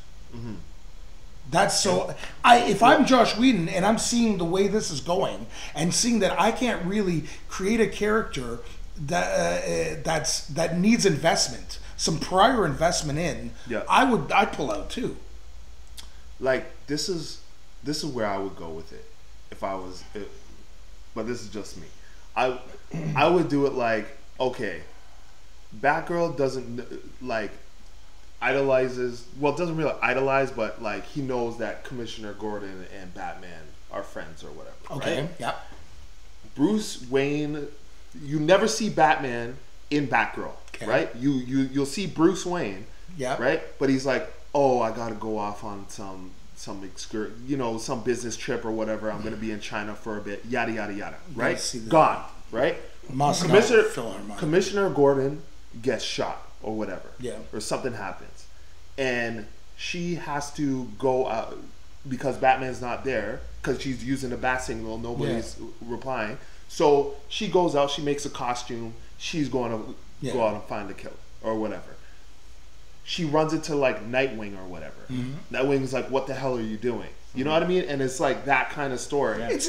That's so. If I'm Josh Whedon and I'm seeing the way this is going and seeing that I can't really create a character that needs investment, some prior investment in, I'd pull out too. Like this is where I would go with it if I was, but this is just me. I would do it like, okay, Batgirl doesn't like idolizes, well, doesn't really idolize, but like he knows that Commissioner Gordon and Batman are friends or whatever. Okay, right? Yeah. Bruce Wayne, you never see Batman in Batgirl, right? You'll see Bruce Wayne, right? But he's like, oh, I gotta go off on some some business trip or whatever. I'm gonna be in China for a bit. Yada yada yada. Right? Gone. Right? Commissioner Gordon gets shot or whatever. Yeah. Or something happens, and she has to go out because Batman's not there because she's using the bat signal. Nobody's replying. So she goes out. She makes a costume. She's going to go out and find the killer or whatever. She runs into like Nightwing or whatever. Mm-hmm. Nightwing's like, "What the hell are you doing?" You know what I mean? And it's like that kind of story. Yeah. It's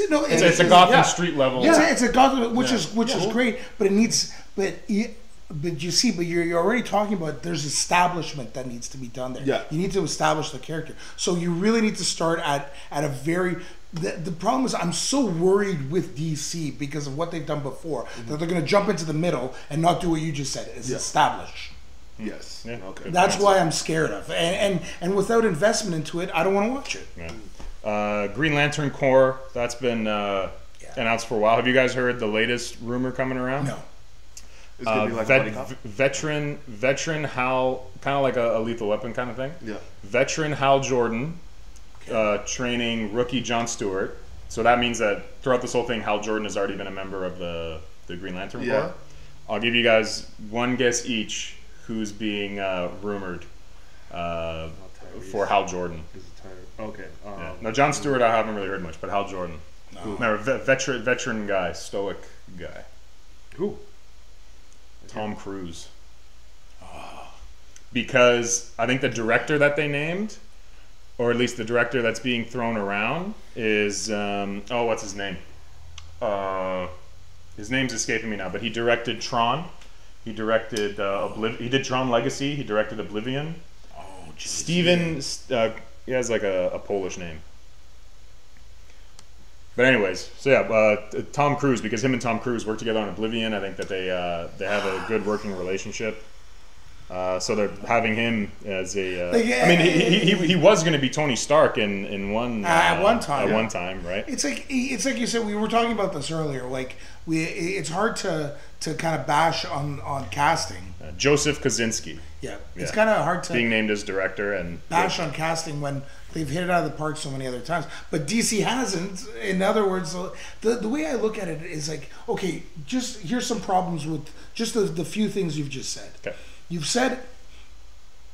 a Gotham Street level. Yeah, it's a Gotham, which is great, but it needs, but you're already talking about there's establishment that needs to be done there. Yeah. You need to establish the character. So you really need to start at a very. The problem is I'm so worried with DC because of what they've done before that they're going to jump into the middle and not do what you just said. Is establish. Yes. Yeah. Okay. That's why I'm scared of, and without investment into it, I don't want to watch it. Yeah. Green Lantern Corps. That's been announced for a while. Have you guys heard the latest rumor coming around? No. It's gonna be like veteran Hal, kind of like a Lethal Weapon kind of thing. Yeah. Veteran Hal Jordan, training rookie John Stewart. So that means that throughout this whole thing, Hal Jordan has already been a member of the Green Lantern Corps. I'll give you guys one guess each who's being rumored for Hal Jordan. Okay. No, John Stewart I haven't really heard much, but Hal Jordan. No. Remember, veteran guy, stoic guy. Who? Tom Cruise. Because I think the director that they named, or at least the director that's being thrown around, is what's his name? His name's escaping me now, but he directed Tron. He directed he did Tron Legacy. He directed Oblivion. Oh, geez. Steven. He has like a Polish name. But anyways, so Tom Cruise, because him and Tom Cruise work together on Oblivion. I think that they have a good working relationship. So they're having him as a. I mean, he was going to be Tony Stark in one at one time. At one time, right? It's like you said. We were talking about this earlier. Like it's hard to kind of bash on casting. Joseph Kosinski. Yeah, it's kind of hard to being named as director and bash on casting when they've hit it out of the park so many other times. But DC hasn't. In other words, the way I look at it is like, okay, just here's some problems with just the few things you've just said. Okay. You've said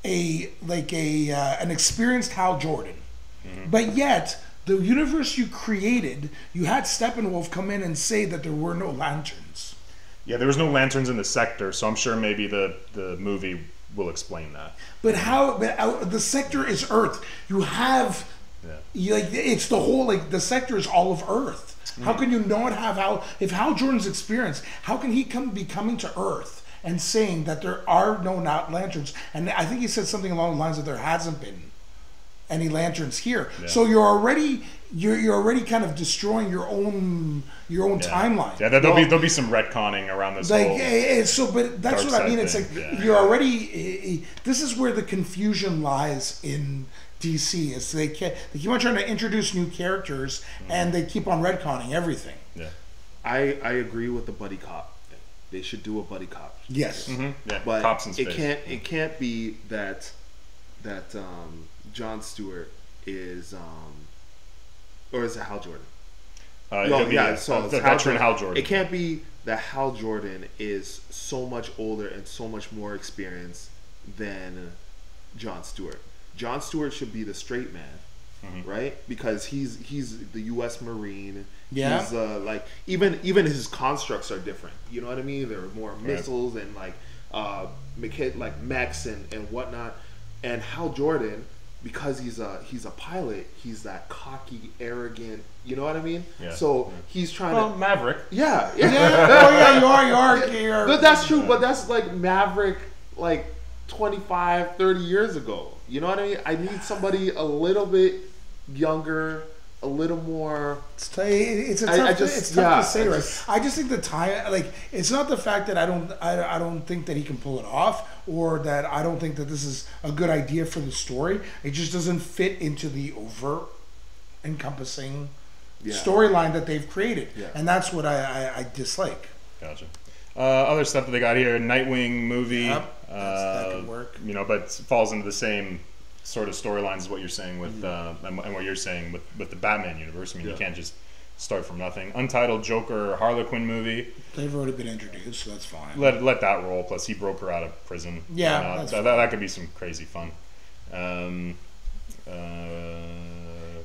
an experienced Hal Jordan, but yet the universe you created, you had Steppenwolf come in and say that there were no lanterns. Yeah, there was no lanterns in the sector, so I'm sure maybe the movie will explain that. But how? But the sector is Earth. You have, it's the whole the sector is all of Earth. How can you not have Hal? If Hal Jordan's experienced, how can he be coming to Earth and saying that there are no lanterns? And I think he said something along the lines that there hasn't been any lanterns here. Yeah. So you're already kind of destroying your own timeline. Yeah, there'll be some retconning around this whole. But that's what I mean. It's you're already. This is where the confusion lies in DC. Is they keep on trying to introduce new characters and they keep on retconning everything. Yeah, I agree with the buddy cop thing. They should do a buddy cop. Yes, yeah, but cops in space. It can't be that John Stewart is or is it Hal Jordan? So the veteran Hal Jordan. It can't be that Hal Jordan is so much older and so much more experienced than John Stewart. John Stewart should be the straight man, right? Because he's the U.S. Marine. Yeah. He's even his constructs are different. You know what I mean? There are more missiles and mechs and whatnot. And Hal Jordan, because he's a pilot, he's that cocky, arrogant. You know what I mean? Yeah. So he's trying to Maverick. Yeah. Oh yeah, you are. But that's true. But that's like Maverick, 25, 30 years ago. You know what I mean? I need somebody a little bit younger, a little more. It's tough to say, right? I just think the time, it's not the fact that I don't think that he can pull it off, or that I don't think that this is a good idea for the story. It just doesn't fit into the over-encompassing storyline that they've created, and that's what I dislike. Gotcha. Other stuff that they got here: Nightwing movie. Yep, that can work. But falls into the same sort of storylines as what you're saying with and what you're saying with the Batman universe. I mean, you can't just start from nothing. Untitled Joker Harley Quinn movie. They've already been introduced, so that's fine. Let that roll. Plus, he broke her out of prison. Yeah, that could be some crazy fun.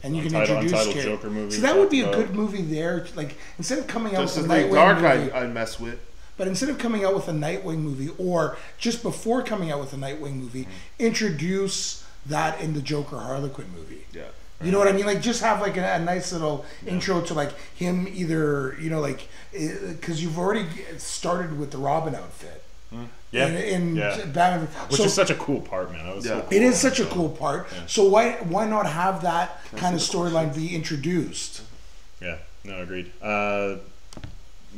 And you can introduce Untitled Joker movie. So that would be a good movie there. Like instead of coming out with a Nightwing dark movie, I mess with. But instead of coming out with a Nightwing movie, or just before coming out with a Nightwing movie, introduce that in the Joker Harley Quinn movie. Yeah. You know what I mean? Like, just have like a nice little intro to like him either, like, because you've already started with the Robin outfit. In Batman, which is such a cool part, man. That was so cool. It is such a cool part. Yeah. So why not have that kind of storyline be introduced? Yeah, no, agreed.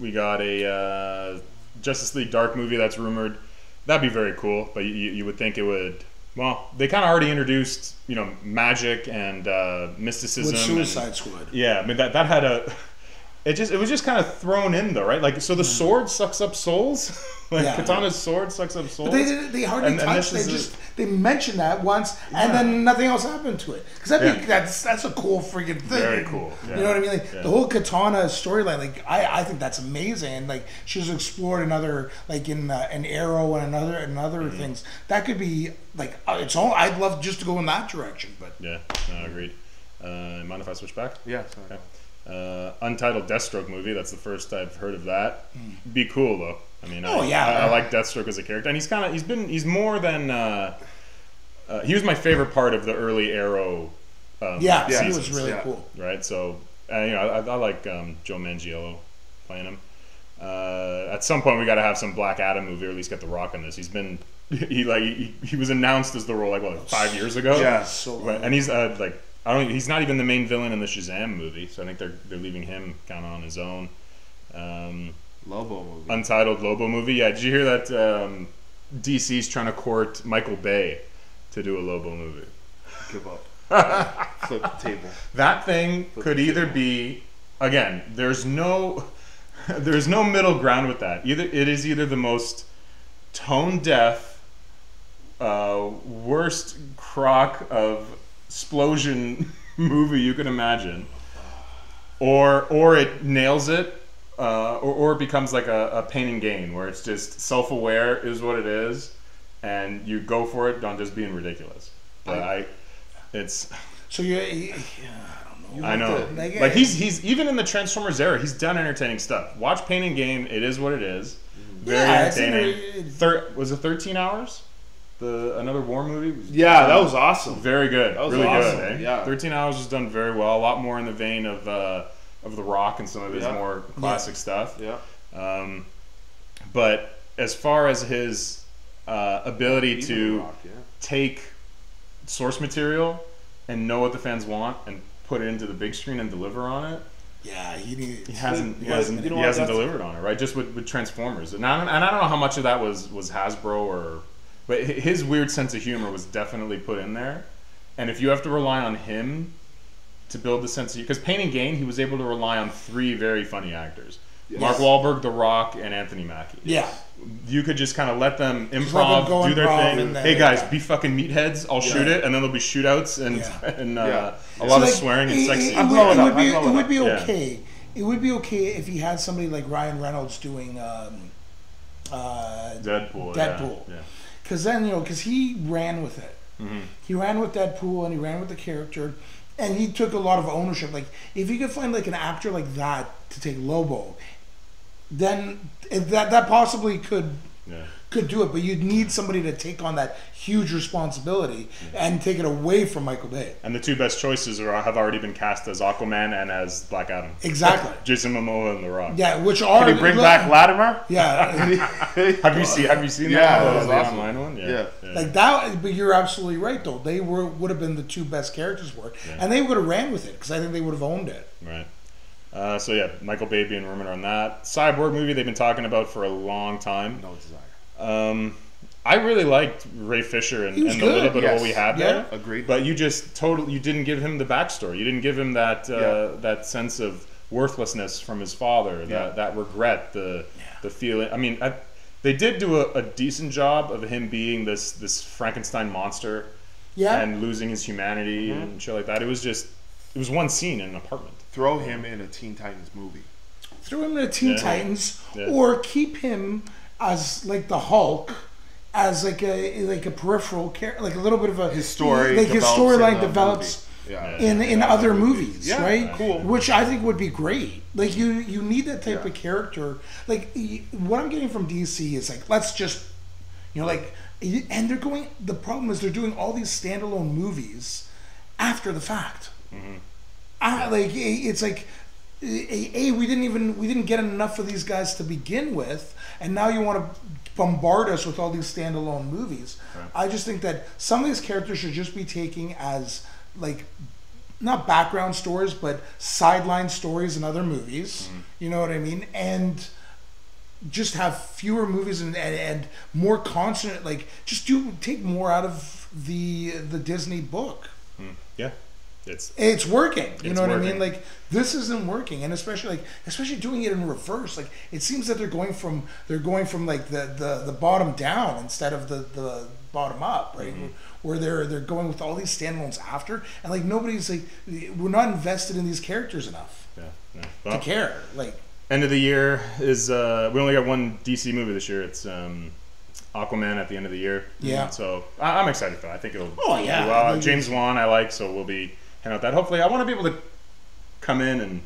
We got a Justice League Dark movie that's rumored. That'd be very cool, but you would think it would. Well, they kind of already introduced, magic and mysticism. With Suicide Squad. Yeah, I mean that had a. It was just kind of thrown in though, right? Like, so the sword sucks up souls. Katana's sword sucks up souls. But they hardly touched. They mentioned that once, and then nothing else happened to it. Because that's a cool freaking thing. Very cool. Yeah. You know what I mean? Like the whole Katana storyline. Like I think that's amazing. And like she's explored another, like in an Arrow and other things. That could be like its own. I'd love just to go in that direction. But agreed. Mind if I switch back? Yeah. Okay. Untitled Deathstroke movie. That's the first I've heard of that. Be cool though. I mean, I like Deathstroke as a character, and he's more than he was my favorite part of the early Arrow. He was really cool. Right, so I like Joe Manganiello playing him. At some point, we got to have some Black Adam movie, or at least get The Rock on this. He was announced as the role like 5 years ago. Yeah, and he's he's not even the main villain in the Shazam movie, so I think they're leaving him kind of on his own. Lobo movie. Untitled Lobo movie. Yeah, did you hear that DC's trying to court Michael Bay to do a Lobo movie? Give up. Flip the table. That thing could either be, again, there's no middle ground with that. It is either the most tone deaf, worst crock of explosion movie you can imagine, or it nails it, or it becomes like a pain and gain where it's just self-aware is what it is, and you go for it on just being ridiculous. But so I don't know. I know. Like he's even in the Transformers era, he's done entertaining stuff. Watch Pain and Gain. It is what it is. Very entertaining. Was it 13 Hours? Another war movie? Yeah, that was awesome. Very good. That was really awesome. Good. Eh? Yeah. 13 Hours was done very well. A lot more in the vein of The Rock and some of his more classic stuff. Yeah. But as far as his ability to take source material and know what the fans want and put it into the big screen and deliver on it. Yeah, he hasn't delivered on it, right? Just with Transformers, and I don't know how much of that was Hasbro but his weird sense of humor was definitely put in there. And if you have to rely on him to build the sense of, because Pain and Gain, he was able to rely on 3 very funny actors: Mark Wahlberg, The Rock, and Anthony Mackie. Yeah. You could just kind of let them improv, do their thing. Hey guys, be fucking meatheads. I'll shoot it, and then there'll be shootouts and a lot of swearing and sexy. It would be okay. It would be okay if he had somebody like Ryan Reynolds doing Deadpool. Yeah. Because then because he ran with it. Mm-hmm. He ran with Deadpool and he ran with the character, and he took a lot of ownership. Like if you could find like an actor like that to take Lobo, then that possibly could do it, but you'd need somebody to take on that huge responsibility and take it away from Michael Bay. And the 2 best choices have already been cast as Aquaman and as Black Adam. Exactly. Jason Momoa and The Rock. Yeah, which are... Can he bring back Latimer? Yeah. Have you seen that? Yeah, that was the awesome. online one? Yeah. Like that, but you're absolutely right, though. They would have been the 2 best characters for it, and they would have ran with it, because I think they would have owned it. Right. Michael Bay being rumored on that. Cyborg movie they've been talking about for a long time. No desire. I really liked Ray Fisher and the little bit of what we had there. Agreed. But you didn't give him the backstory. You didn't give him that that sense of worthlessness from his father, that regret, the feeling. I mean, they did do a decent job of him being this Frankenstein monster and losing his humanity and shit like that. It was one scene in an apartment. Throw him in a Teen Titans movie. Throw him in a Teen Titans, or keep him as like the Hulk, as like a peripheral character, like a little bit of a his story, like his storyline develops in other movies, right? Cool. Which I think would be great. Like you need that type of character. Like what I'm getting from DC is like, let's just, like, and they're going. The problem is they're doing all these standalone movies after the fact. Like it's like, we didn't get enough of these guys to begin with, and now you want to bombard us with all these standalone movies. Right. I just think that some of these characters should just be taking as like not background stories, but sideline stories in other movies. You know what I mean? And just have fewer movies and more constant. Like just take more out of the Disney book. Yeah. It's working. You know what I mean? Like this isn't working, and especially doing it in reverse. Like it seems that they're going from like the bottom down instead of the bottom up, right? Where they're going with all these standalones after, and like nobody's like, we're not invested in these characters enough to care. Like end of the year is we only got one DC movie this year. It's Aquaman at the end of the year. Yeah. So I'm excited for that. I think it'll. Oh yeah. Do well. James Wan I like, so we'll be hand out that. Hopefully, I want to be able to come in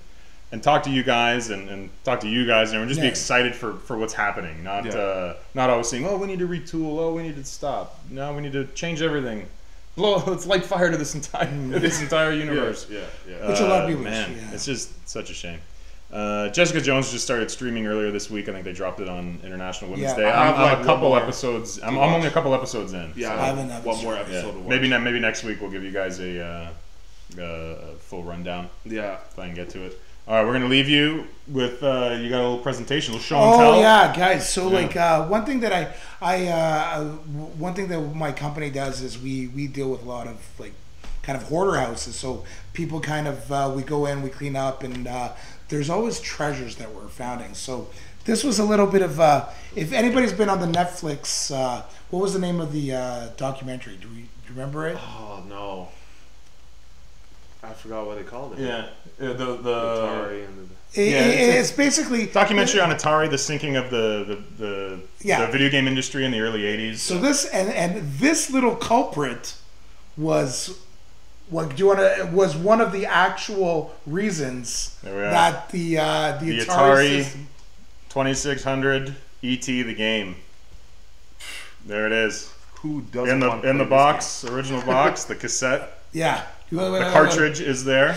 and talk to you guys and talk to you guys and just be excited for what's happening. Not always saying, oh, we need to retool. Oh, we need to stop. No, we need to change everything. Let's light fire to this entire universe. Which a lot of people. It's just such a shame. Jessica Jones just started streaming earlier this week. I think they dropped it on International Women's Day. I'm a couple episodes. I'm only a couple episodes in. Yeah, so I haven't one more episode. To watch. Maybe next week we'll give you guys a full rundown. Yeah, if I can get to it. All right, we're gonna leave you with you got a little presentation, a little show and tell. Oh yeah, guys. So like one thing that one thing that my company does is we deal with a lot of like kind of hoarder houses. So people kind of we go in, we clean up, and there's always treasures that we're founding. So this was a little bit of if anybody's been on the Netflix, what was the name of the documentary? Do you remember it? Oh no. I forgot what they called it. Yeah, the Atari and it's basically documentary on Atari, the sinking of the video game industry in the early '80s. So this and this little culprit was was one of the actual reasons that the Atari system, 2600 ET the game. There it is. Who doesn't in the box, original box, the cassette. Yeah. The cartridge is there.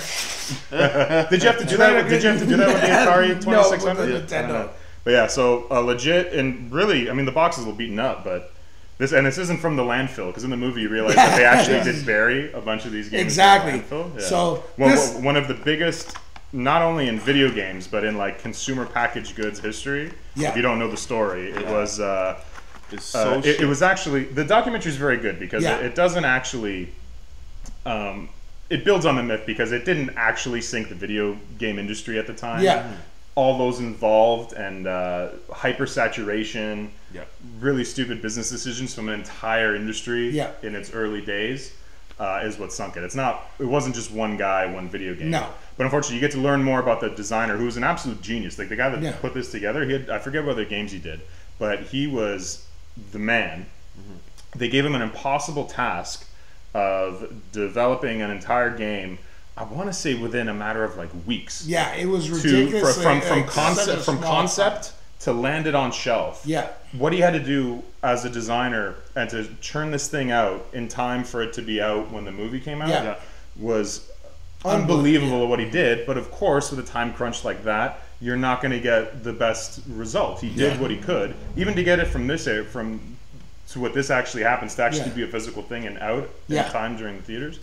Did you have to do that? Did you have to do that with the Atari 2600? No, with the Nintendo. But yeah, so legit, and really, I mean, the box is a little beaten up, but this isn't from the landfill, because in the movie you realize that they actually did bury a bunch of these games in the landfill. Yeah. So one of the biggest, not only in video games, but in like consumer packaged goods history. Yeah. If you don't know the story, it was. It was actually, the documentary is very good because it doesn't actually. It builds on the myth because it didn't actually sink the video game industry at the time. Yeah. All those involved and hypersaturation, really stupid business decisions from an entire industry in its early days is what sunk it. It wasn't just one guy, one video game. No. But unfortunately, you get to learn more about the designer, who was an absolute genius. Like the guy that put this together, I forget what other games he did, but he was the man. They gave him an impossible task of developing an entire game. I want to say within a matter of like weeks. Yeah, it was ridiculous. From concept to land it on shelf. Yeah. What he had to do as a designer and to churn this thing out in time for it to be out when the movie came out was unbelievable what he did. But of course, with a time crunch like that, you're not going to get the best result. He did what he could, even to get it from to what this actually happens to actually be a physical thing and out in time during the theaters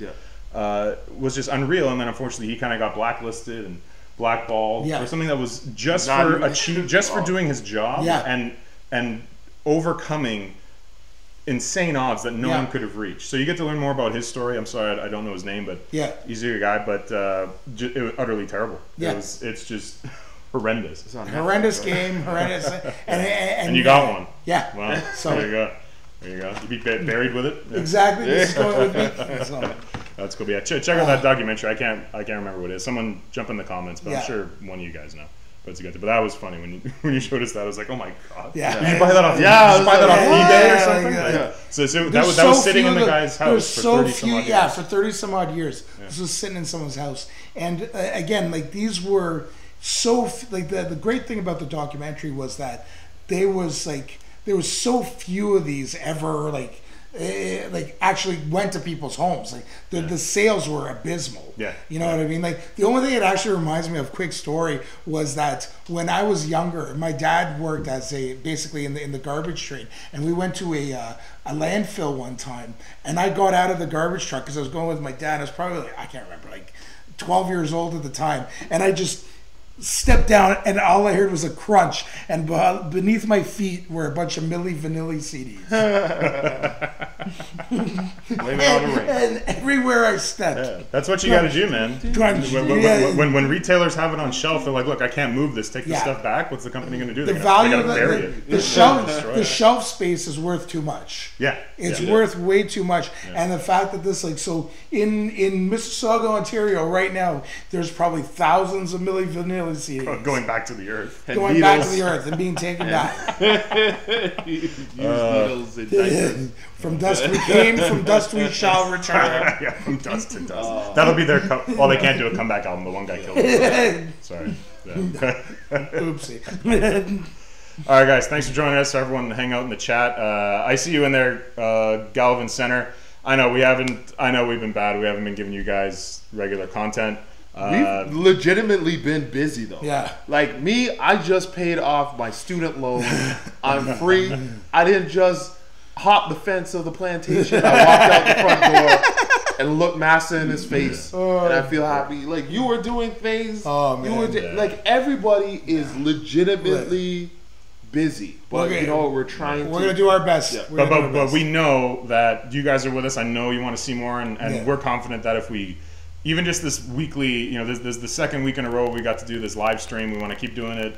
was just unreal. And then unfortunately he kind of got blacklisted and blackballed for something that was just for doing his job and overcoming insane odds that no one could have reached. So you get to learn more about his story. I'm sorry I don't know his name, but he's a guy, but it was utterly terrible. It's just horrendous. Horrendous game, horrendous, and you got one. Yeah. Wow. So there you go. There you go. You be buried with it. Yeah. Exactly. This is going with me. So. That's cool. But yeah, check out that documentary. I can't remember what it is. Someone jump in the comments, but I'm sure one of you guys know. But it's good. But that was funny when you showed us that. I was like, oh my god. Yeah. Did you buy that off? Yeah. Did you buy that off eBay or something? So that was sitting in the guy's house for 30 some odd years. Yeah, for 30 some odd years. Yeah. This was sitting in someone's house, and again, like these were so like the great thing about the documentary was that there was so few of these ever like actually went to people's homes. Like the sales were abysmal. Yeah. You know what I mean? Like the only thing it actually reminds me of, quick story, was that when I was younger, my dad worked as basically in the garbage train, and we went to a landfill one time, and I got out of the garbage truck because I was going with my dad. I was probably I can't remember, like 12 years old at the time, and I just stepped down, and all I heard was a crunch, and beneath my feet were a bunch of Milli Vanilli CDs. And everywhere I stepped. That's what you got to do, man. When retailers have it on shelf, they're like, look, I can't move this. Take the stuff back. What's the company going to do? The value of the shelf space is worth too much. Yeah. It's worth way too much. Yeah. And the fact that this, like, so in Mississauga, Ontario, right now, there's probably thousands of Milli Vanilli CDs. Going back to the earth. Going back to the earth and being taken back. Used needles and diapers. From dust we came, from dust we shall return. Yeah, from dust to dust. That'll be their well, they can't do a comeback album. The one guy killed him. Sorry. Oopsie. All right, guys. Thanks for joining us. Everyone, hang out in the chat. I see you in there, Galvin Center. I know we've been bad. We haven't been giving you guys regular content. We've legitimately been busy though. Yeah. Like me, I just paid off my student loan. I'm free. I didn't just hop the fence of the plantation. I walked out the front door and looked Massa in his face, and I feel happy. Like you were doing things. Oh man. Like everybody is legitimately busy, but we're trying. We're gonna do our best. Yeah. But we know that you guys are with us. I know you want to see more, and we're confident that if we. Even just this weekly, this is the second week in a row we got to do this live stream. We want to keep doing it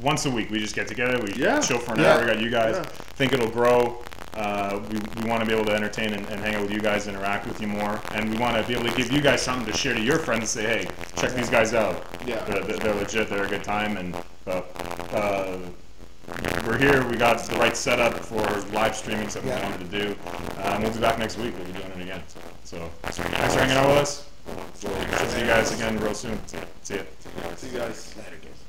once a week. We just get together, we show for an hour. We got you guys. Think it'll grow. We want to be able to entertain and hang out with you guys, interact with you more, and we want to be able to give you guys something to share to your friends. Say, hey, check these guys out. Yeah, they're legit. They're a good time, and we're here. We got the right setup for live streaming, something we wanted to do. We'll be back next week. We'll be doing it again. So thanks for hanging out with us. We'll see you guys again real soon. See ya. See you guys. Later, guys.